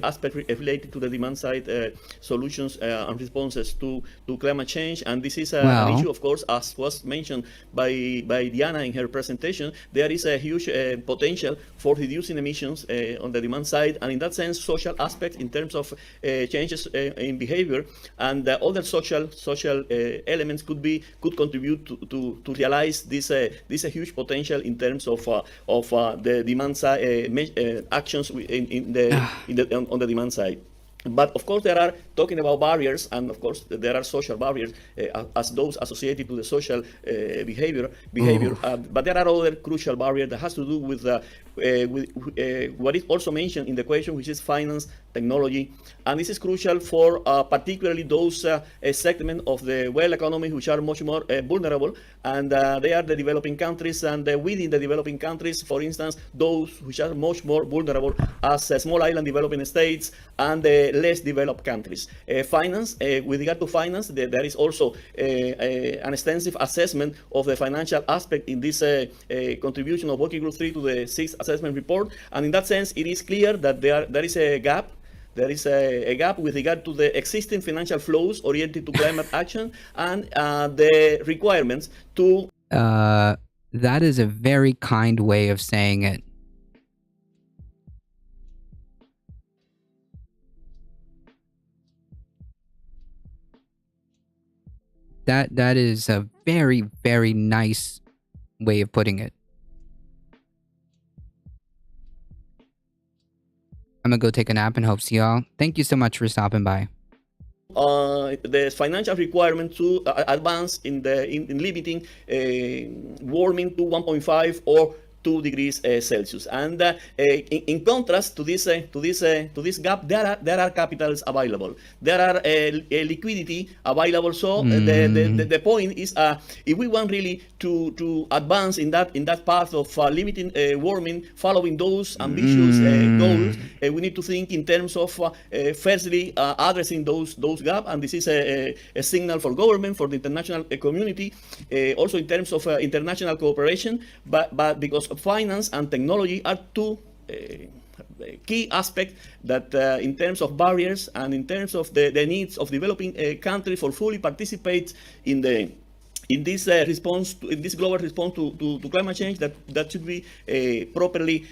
aspects related to the demand side solutions and responses to climate change. And this is an issue, of course, as was mentioned by Diana in her presentation. There is a huge potential for reducing emissions on the demand side, and in that sense, social aspects in terms of changes in behavior and other social elements could contribute to realize this huge potential in terms of the demand side actions on the demand side. But of course, there are talking about barriers, and of course, there are social barriers as those associated to the social behavior. But there are other crucial barriers that has to do with what is also mentioned in the question, which is finance, technology, and this is crucial for particularly those segments of the world economy which are much more vulnerable, and they are the developing countries, and within the developing countries, for instance, those which are much more vulnerable as small island developing states and less developed countries. Finance, with regard to finance, there is also an extensive assessment of the financial aspect in this contribution of Working Group 3 to the 6th assessment report, and in that sense, it is clear that there is a gap. There is a gap with regard to the existing financial flows oriented to climate action and the requirements to... That is a very kind way of saying it. That is a very, very nice way of putting it. I'm gonna go take a nap and hope see y'all. Thank you so much for stopping by. The financial requirement to advance in limiting warming to 1.5 or 2 degrees Celsius, and in contrast to this gap, there are capitals available. There are liquidity available. So the point is, if we want really to advance in that path of limiting warming, following those ambitious goals, we need to think in terms of firstly addressing those gaps, and this is a signal for government, for the international community, also in terms of international cooperation, but because finance and technology are two key aspects that in terms of barriers and in terms of the needs of developing countries for fully participate in this response, in this global response to climate change, that should be properly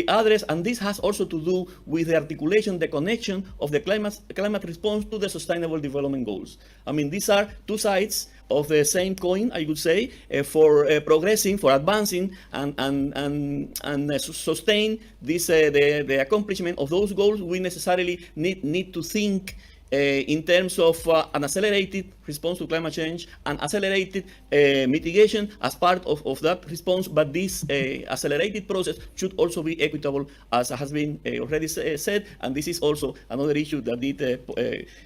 addressed. And this has also to do with the articulation, the connection of the climate response to the sustainable development goals. I mean, these are two sides of the same coin, I would say, for progressing, for advancing, and sustain this the accomplishment of those goals. We necessarily need to think in terms of an accelerated response to climate change and accelerated mitigation as part of that response, but this accelerated process should also be equitable, as has been already said, and this is also another issue that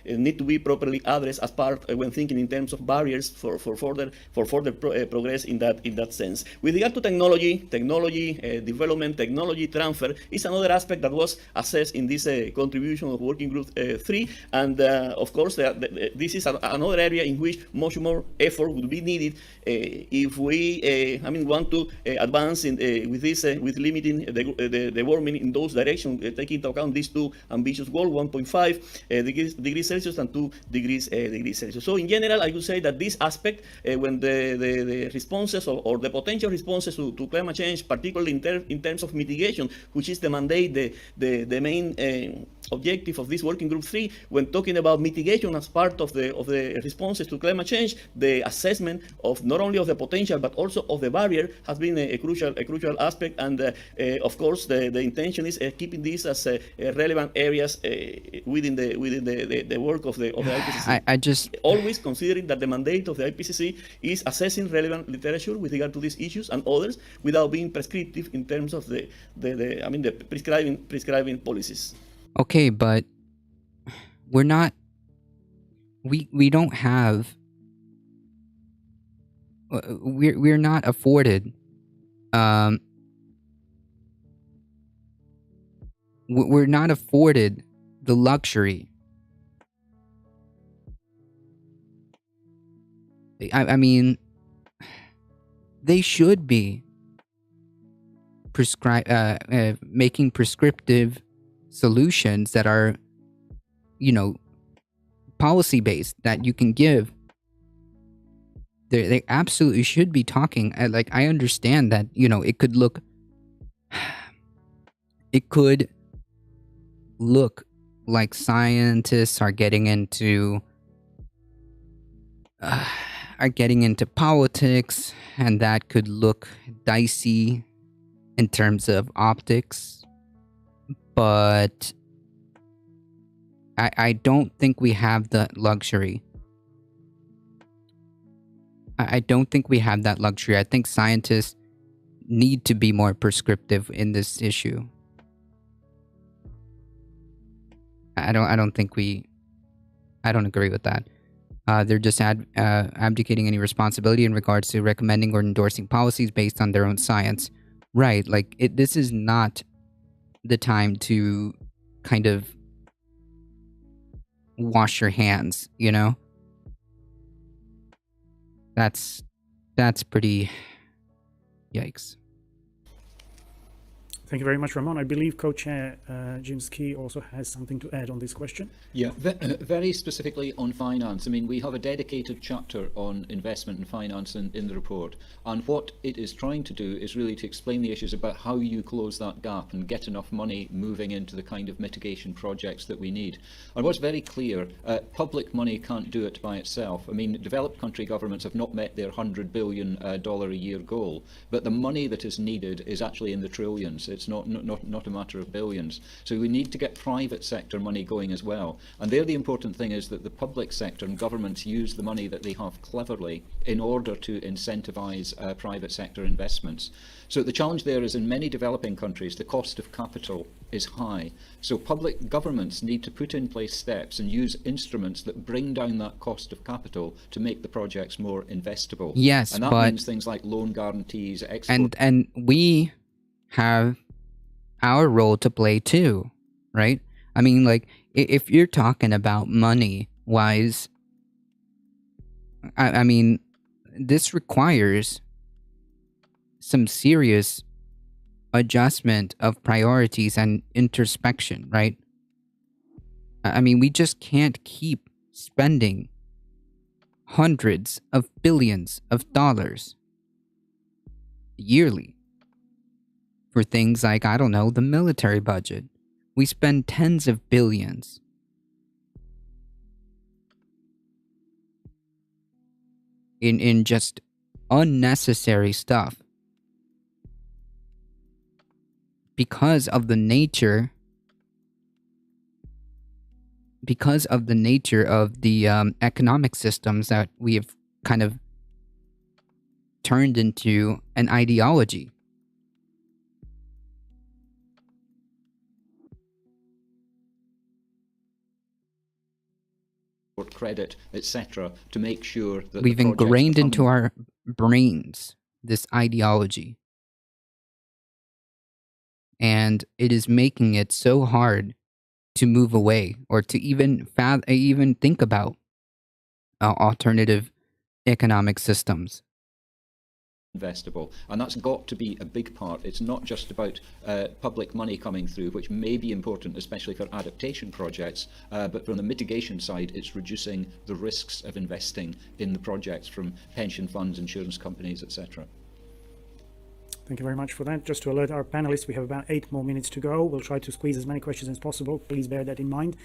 need to be properly addressed as part when thinking in terms of barriers for further progress in that sense. With regard to technology development, technology transfer is another aspect that was assessed in this contribution of Working Group 3, and of course this is another area in which much more effort would be needed if we want to advance with this with limiting the warming in those directions, taking into account these two ambitious goals, 1.5 degrees Celsius and 2 degrees Celsius. So in general, I would say that this aspect, when the responses or the potential responses to climate change, particularly in terms of mitigation, which is the mandate, the main objective of this Working Group 3, when talking about mitigation as part of the responses to climate change, the assessment of not only of the potential but also of the barrier has been a crucial aspect, and of course the intention is keeping these as relevant areas within the work of the Ipcc. I just always considering that the mandate of the Ipcc is assessing relevant literature with regard to these issues and others without being prescriptive in terms of the prescribing policies. Okay, but we're not. We don't have. We're not afforded. We're not afforded the luxury. I mean, they should be making prescriptive solutions that are, policy based, that you can give. They absolutely should be talking. I understand that it could look like scientists are getting into politics, and that could look dicey in terms of optics, but I don't think we have the luxury. I don't think we have that luxury. I think scientists need to be more prescriptive in this issue. I don't agree with that. They're just abdicating any responsibility in regards to recommending or endorsing policies based on their own science. Right, this is not the time to kind of wash your hands, That's pretty yikes. Thank you very much, Ramon. I believe Co-Chair Jim Ski also has something to add on this question. Yeah, very specifically on finance. I mean, we have a dedicated chapter on investment and finance in the report. And what it is trying to do is really to explain the issues about how you close that gap and get enough money moving into the kind of mitigation projects that we need. And what's very clear, public money can't do it by itself. I mean, developed country governments have not met their $100 billion a year goal, but the money that is needed is actually in the trillions. It's not a matter of billions. So we need to get private sector money going as well. And there the important thing is that the public sector and governments use the money that they have cleverly in order to incentivize private sector investments. So the challenge there is in many developing countries, the cost of capital is high. So public governments need to put in place steps and use instruments that bring down that cost of capital to make the projects more investable. Yes, and that means things like loan guarantees, export. And we have our role to play too, right? I mean, if you're talking about money wise, I mean, this requires some serious adjustment of priorities and introspection, right? I mean, we just can't keep spending hundreds of billions of dollars yearly for things like, I don't know, the military budget. We spend tens of billions. In just unnecessary stuff. Because of the nature because of the nature of the economic systems that we have kind of turned into an ideology. Credit, etc., to make sure that we've the projects ingrained become into our brains this ideology, and it is making it so hard to move away or to even think about alternative economic systems. investable, and that's got to be a big part. It's not just about public money coming through, which may be important, especially for adaptation projects, but from the mitigation side, it's reducing the risks of investing in the projects from pension funds, insurance companies, etc. Thank you very much for that. Just to alert our panelists, we have about 8 more minutes to go. We'll try to squeeze as many questions as possible. Please bear that in mind.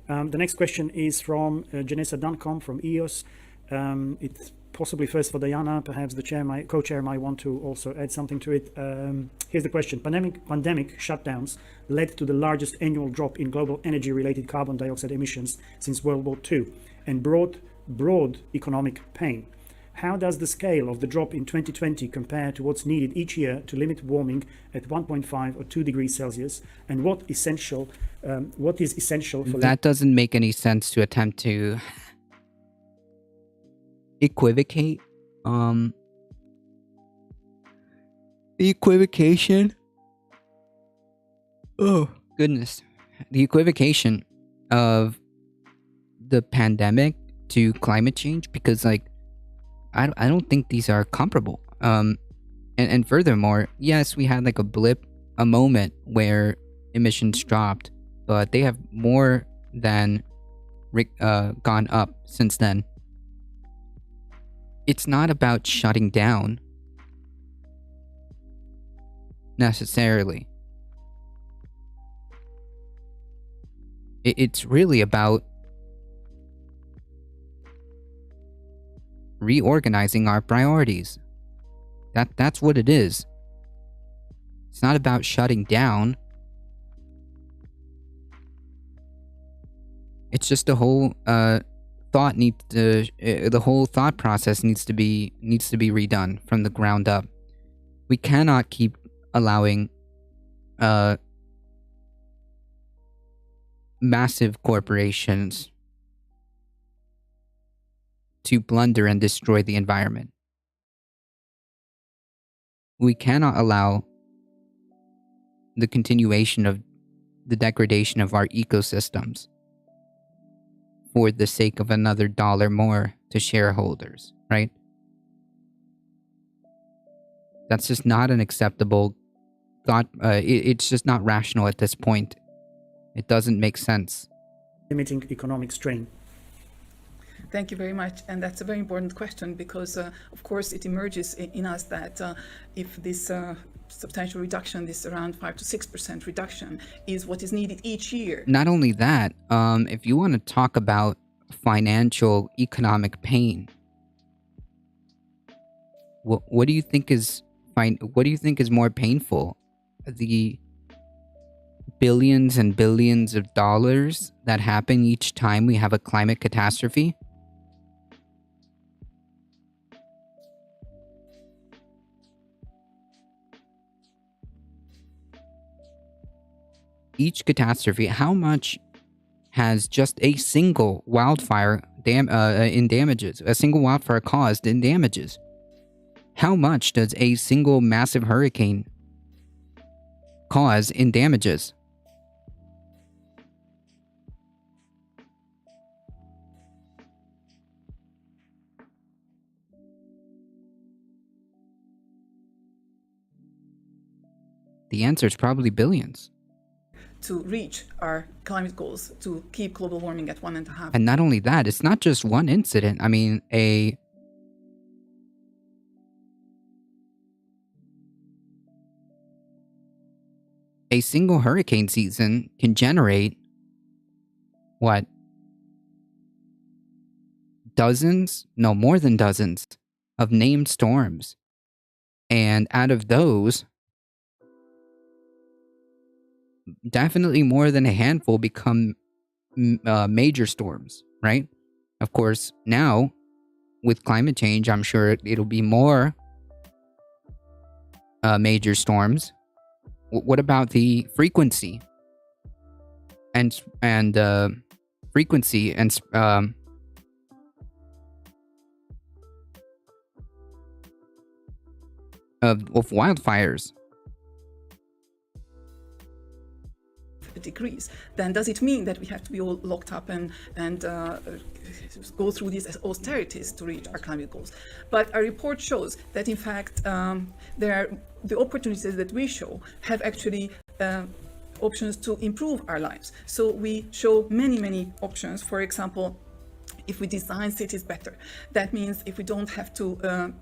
The next question is from Janessa Duncombe from EOS. It's possibly first for Diana. Perhaps the co-chair might want to also add something to it. Here's the question. Pandemic shutdowns led to the largest annual drop in global energy-related carbon dioxide emissions since World War II and brought broad economic pain. How does the scale of the drop in 2020 compare to what's needed each year to limit warming at 1.5 or 2 degrees Celsius? And what is essential for that doesn't make any sense to attempt to equivocate. The equivocation. Oh goodness, the equivocation of the pandemic to climate change, because like I don't think these are comparable. And furthermore, yes, we had like a blip, a moment where emissions dropped, but they have more than gone up since then. It's not about shutting down necessarily. It's really about reorganizing our priorities. That's what it is. It's not about shutting down. It's just the whole the whole thought process needs to be redone from the ground up. We cannot keep allowing massive corporations to plunder and destroy the environment. We cannot allow the continuation of the degradation of our ecosystems for the sake of another dollar more to shareholders, right? That's just not an acceptable thought. It's just not rational at this point. It doesn't make sense. limiting economic strain? Thank you very much. And that's a very important question because, of course, it emerges in us that if this substantial reduction, this around 5 to 6% reduction, is what is needed each year. Not only that, if you want to talk about financial economic pain, what do you think is more painful? The billions and billions of dollars that happen each time we have a climate catastrophe? Each catastrophe, how much has just a single wildfire in damages, a single wildfire caused in damages? How much does a single massive hurricane cause in damages? The answer is probably billions. To reach our climate goals, to keep global warming at 1.5. And not only that, it's not just one incident. I mean, a single hurricane season can generate, what? Dozens? No, more than dozens of named storms. And out of those, definitely more than a handful become major storms, right? Of course, now with climate change, I'm sure it'll be more major storms. What about the frequency and frequency and of wildfires? Degrees, then does it mean that we have to be all locked up and go through these austerities to reach our climate goals? But our report shows that in fact the opportunities that we show have actually options to improve our lives. So we show many options. For example, if we design cities better, that means if we don't have to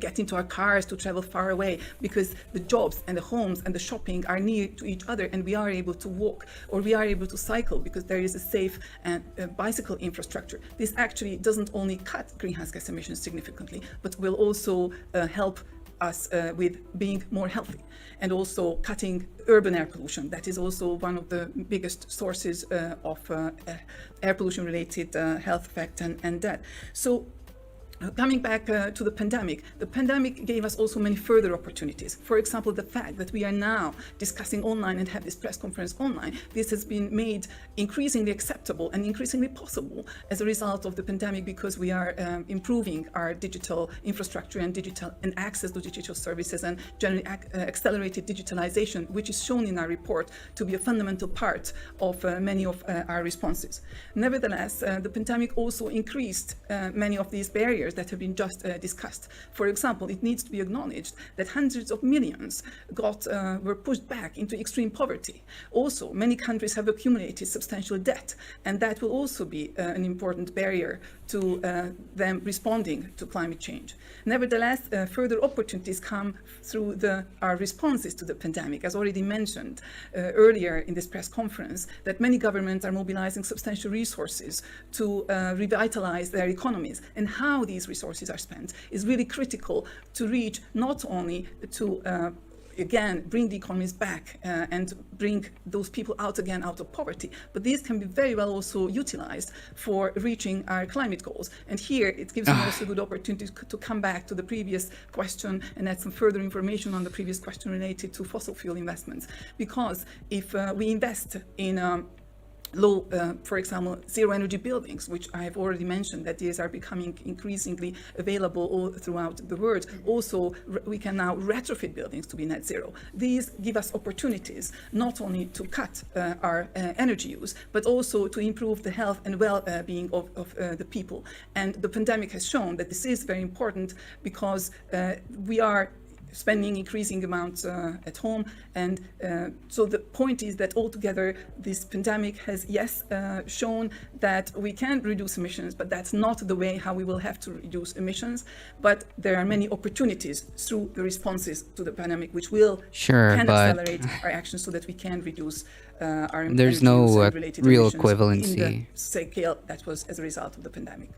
get into our cars to travel far away, because the jobs and the homes and the shopping are near to each other, and we are able to walk or we are able to cycle because there is a safe and bicycle infrastructure. This actually doesn't only cut greenhouse gas emissions significantly, but will also help us with being more healthy, and also cutting urban air pollution. That is also one of the biggest sources of air pollution related health effect and death. So coming back to the pandemic gave us also many further opportunities. For example, the fact that we are now discussing online and have this press conference online, this has been made increasingly acceptable and increasingly possible as a result of the pandemic, because we are improving our digital infrastructure and access to digital services, and generally accelerated digitalization, which is shown in our report to be a fundamental part of many of our responses. Nevertheless, the pandemic also increased many of these barriers that have been just discussed. For example, it needs to be acknowledged that hundreds of millions were pushed back into extreme poverty. Also, many countries have accumulated substantial debt, and that will also be an important barrier to them responding to climate change. Nevertheless, further opportunities come through our responses to the pandemic. As already mentioned earlier in this press conference, that many governments are mobilizing substantial resources to revitalize their economies, and how these resources are spent is really critical to reach not only to again bring the economies back and bring those people out of poverty, but these can be very well also utilized for reaching our climate goals. And here it gives me also a good opportunity to come back to the previous question and add some further information on the previous question related to fossil fuel investments. Because if we invest in low, for example, zero energy buildings, which I have already mentioned that these are becoming increasingly available all throughout the world. Also, we can now retrofit buildings to be net zero. These give us opportunities not only to cut our energy use, but also to improve the health and well-being of the people. And the pandemic has shown that this is very important, because we are spending increasing amounts at home. And so the point is that altogether this pandemic has, shown that we can reduce emissions, but that's not the way how we will have to reduce emissions. But there are many opportunities through the responses to the pandemic, which will accelerate our actions so that we can reduce our there's no real equivalency in the scale that was as a result of the pandemic.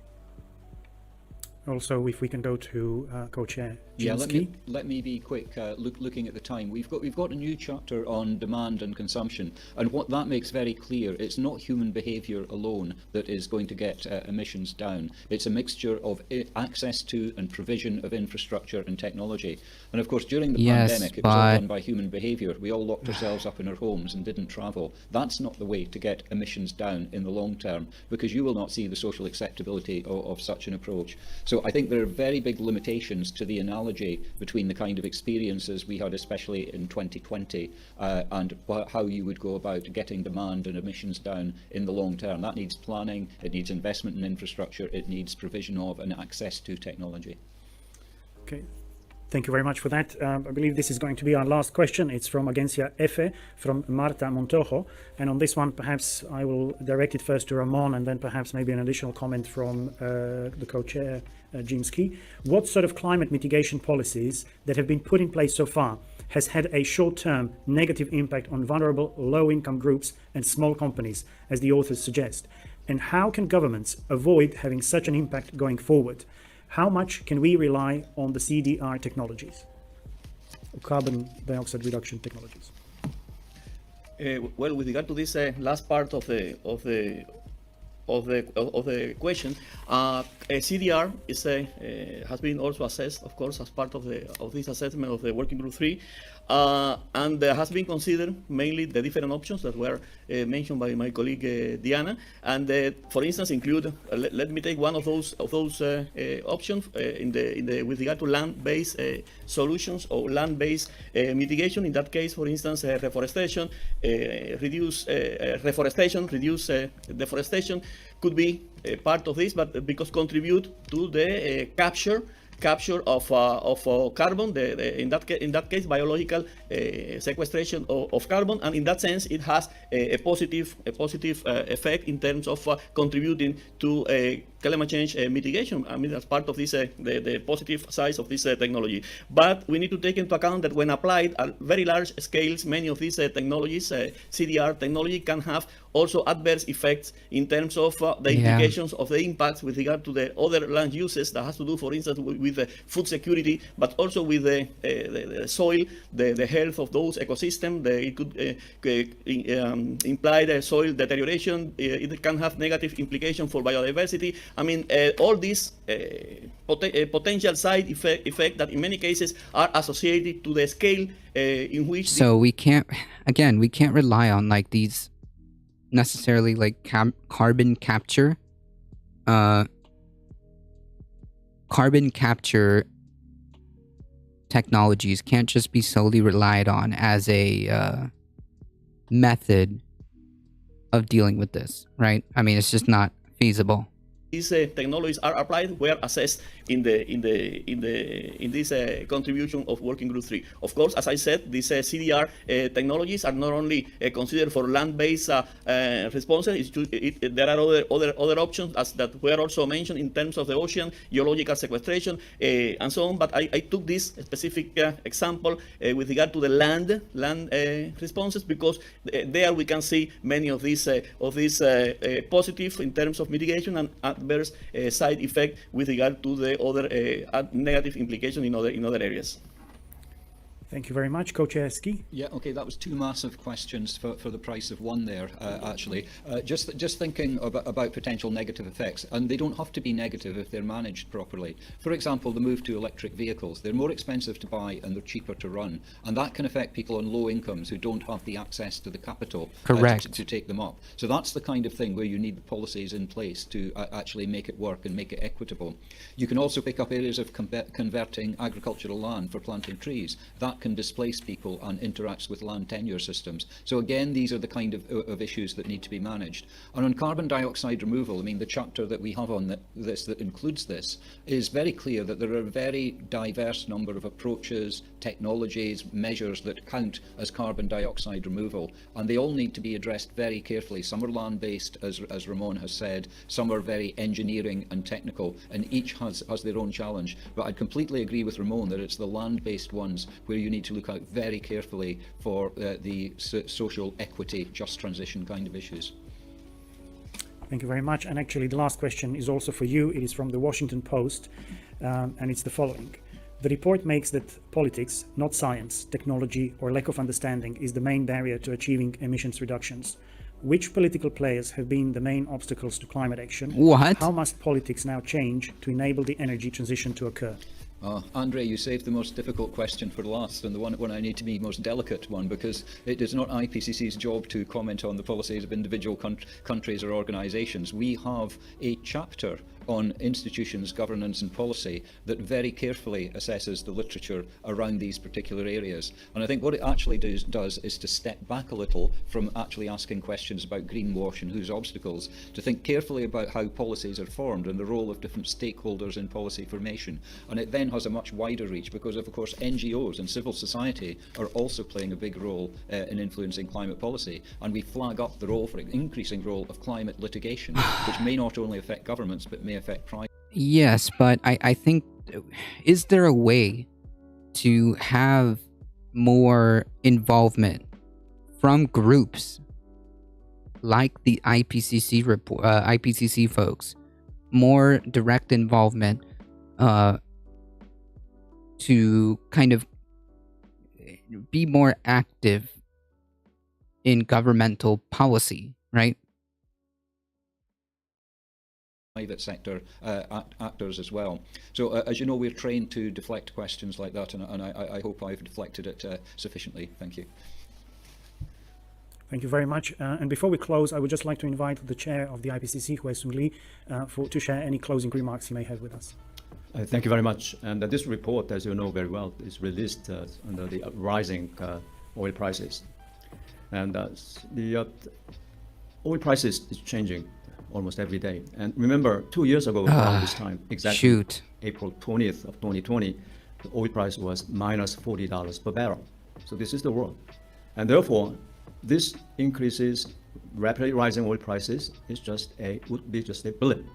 Also, if we can go to co-chair Yeah, Jinsky. let me be quick. Looking at the time, we've got a new chapter on demand and consumption, and what that makes very clear, it's not human behaviour alone that is going to get emissions down. It's a mixture of access to and provision of infrastructure and technology. And of course, during the pandemic, it was all done by human behaviour. We all locked ourselves up in our homes and didn't travel. That's not the way to get emissions down in the long term, because you will not see the social acceptability of such an approach. So I think there are very big limitations to the analogy between the kind of experiences we had, especially in 2020, and how you would go about getting demand and emissions down in the long term. That needs planning, it needs investment in infrastructure, it needs provision of and access to technology. Okay. Thank you very much for that. I believe this is going to be our last question. It's from Agencia EFE, from Marta Montojo. And on this one, perhaps I will direct it first to Ramon, and then perhaps maybe an additional comment from the co-chair, Jinsky. What sort of climate mitigation policies that have been put in place so far has had a short-term negative impact on vulnerable low-income groups and small companies, as the authors suggest? And how can governments avoid having such an impact going forward? How much can we rely on the CDR technologies, carbon dioxide reduction technologies? Well, with regard to this last part of the question, CDR is has been also assessed, of course, as part of this assessment of the Working Group 3, and has been considered mainly the different options that were mentioned by my colleague Diana, and for instance include. Let me take one of those options with regard to land-based solutions or land-based mitigation. In that case, for instance, reforestation, reduce deforestation could be part of this, but because contribute to the capture of carbon, in that case biological sequestration of carbon, and in that sense it has a positive effect in terms of contributing to climate change mitigation. I mean, that's part of this the positive side of this technology. But we need to take into account that when applied at very large scales, many of these technologies, CDR technology, can have also adverse effects in terms of the implications of the impacts with regard to the other land uses that has to do, for instance, with the food security, but also with the soil, the health of those ecosystems. It could imply the soil deterioration. It can have negative implications for biodiversity. I mean, all these potential side effect that in many cases are associated to the scale in which. So we can't rely on like these necessarily like carbon capture technologies can't just be solely relied on as a method of dealing with this, right? I mean, it's just not feasible. These technologies are applied were assessed in this contribution of Working Group 3. Of course, as I said, these CDR technologies are not only considered for land-based responses. There are other options that were also mentioned in terms of the ocean, geological sequestration, and so on. But I took this specific example with regard to the land responses, because there we can see many of these positive in terms of mitigation and adverse side effect with regard to the other negative implication in other areas. Thank you very much. Co-Chair Ski. Yeah, okay, that was two massive questions for the price of one there, actually. Just thinking about potential negative effects, and they don't have to be negative if they're managed properly. For example, the move to electric vehicles. They're more expensive to buy and they're cheaper to run, and that can affect people on low incomes who don't have the access to the capital to take them up. So that's the kind of thing where you need the policies in place to actually make it work and make it equitable. You can also pick up areas of converting agricultural land for planting trees. That can displace people and interacts with land tenure systems. So again, these are the kind of issues that need to be managed. And on carbon dioxide removal, I mean, the chapter that we have on that includes this is very clear that there are a very diverse number of approaches, technologies, measures that count as carbon dioxide removal, and they all need to be addressed very carefully. Some are land-based, as Ramon has said, some are very engineering and technical, and each has their own challenge. But I completely agree with Ramon that it's the land-based ones where you need to look out very carefully for the social equity, just transition kind of issues. Thank you very much. And actually, the last question is also for you. It is from the Washington Post, and it's the following. The report makes that politics, not science, technology, or lack of understanding is the main barrier to achieving emissions reductions. Which political players have been the main obstacles to climate action? What? How must politics now change to enable the energy transition to occur? Andre, you saved the most difficult question for last, and the one I need to be most delicate one, because it is not IPCC's job to comment on the policies of individual countries or organisations. We have a chapter on institutions, governance and policy that very carefully assesses the literature around these particular areas. And I think what it actually does is to step back a little from actually asking questions about greenwash and whose obstacles, to think carefully about how policies are formed and the role of different stakeholders in policy formation. And it then has a much wider reach because of course NGOs and civil society are also playing a big role in influencing climate policy. And we flag up the role, for an increasing role, of climate litigation, which may not only affect governments but may affect private. Yes, but I think, is there a way to have more involvement from groups like the IPCC report, IPCC folks, more direct involvement to kind of be more active in governmental policy, right? Private sector actors as well. So as you know, we're trained to deflect questions like that, and I hope I've deflected it sufficiently. Thank you. Thank you very much. And before we close, I would just like to invite the chair of the Ipcc, Hwee-Soon Lee, to share any closing remarks he may have with us. Thank you very much. And this report, as you know very well, is released under the rising oil prices. And the oil prices is changing almost every day. And remember, 2 years ago, around this time, exactly April 20th of 2020, the oil price was minus $40 per barrel. So this is the world. And therefore, this increases, rapidly rising oil prices would be just a blip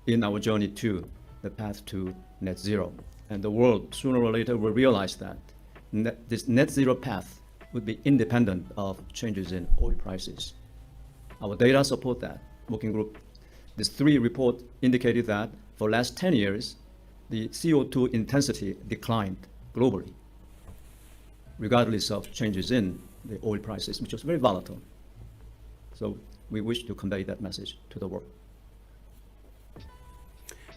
in our journey to the path to net zero. And the world, sooner or later, will realize that this net zero path would be independent of changes in oil prices. Our data support that. Working group, this 3 report indicated that for the last 10 years, the CO2 intensity declined globally, regardless of changes in the oil prices, which was very volatile. So we wish to convey that message to the world.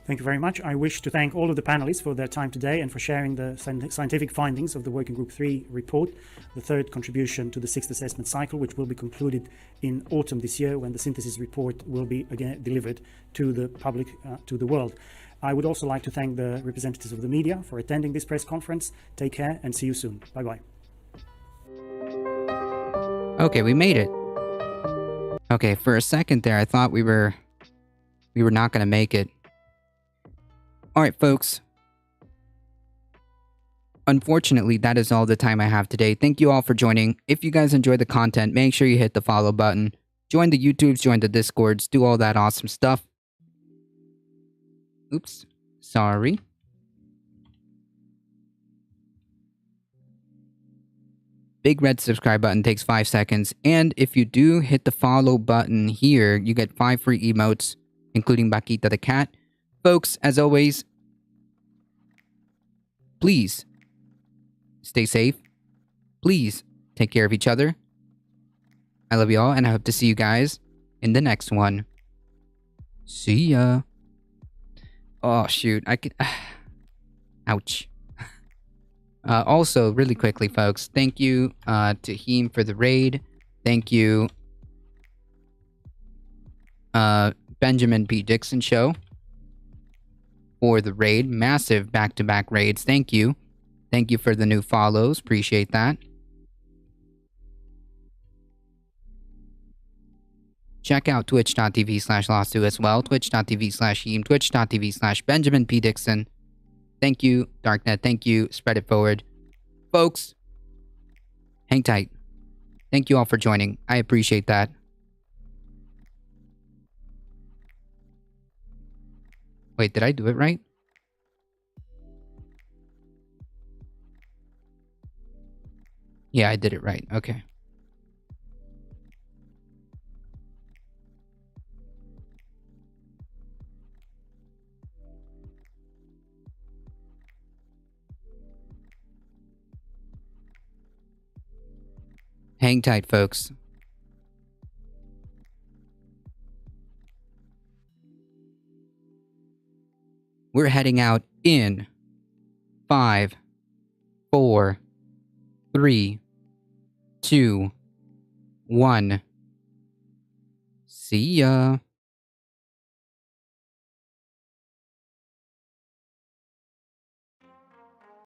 Thank you very much. I wish to thank all of the panelists for their time today and for sharing the scientific findings of the Working Group 3 report, the 3rd contribution to the 6th assessment cycle, which will be concluded in autumn this year when the synthesis report will be again delivered to the public, to the world. I would also like to thank the representatives of the media for attending this press conference. Take care and see you soon. Bye-bye. Okay, we made it. Okay, for a second there, I thought we were not going to make it. All right, folks. Unfortunately, that is all the time I have today. Thank you all for joining. If you guys enjoyed the content, make sure you hit the follow button. Join the YouTubes, join the Discords, do all that awesome stuff. Oops, sorry. Big red subscribe button takes 5 seconds. And if you do hit the follow button here, you get 5 free emotes, including Bakita the cat. Folks, as always, please stay safe. Please take care of each other. I love you all, and I hope to see you guys in the next one. See ya. Oh, shoot. I could... Ouch. Also, really quickly, folks, thank you to Heem for the raid. Thank you, Benjamin P. Dixon Show for the raid. Massive back-to-back raids. Thank you. Thank you for the new follows. Appreciate that. Check out twitch.tv/Lastu as well. Twitch.tv/Heem. Twitch.tv/Benjamin P. Dixon. Thank you, Darknet. Thank you. Spread it forward. Folks, hang tight. Thank you all for joining. I appreciate that. Wait, did I do it right? Yeah, I did it right. Okay. Hang tight, folks. We're heading out in 5, 4, 3, 2, 1. See ya.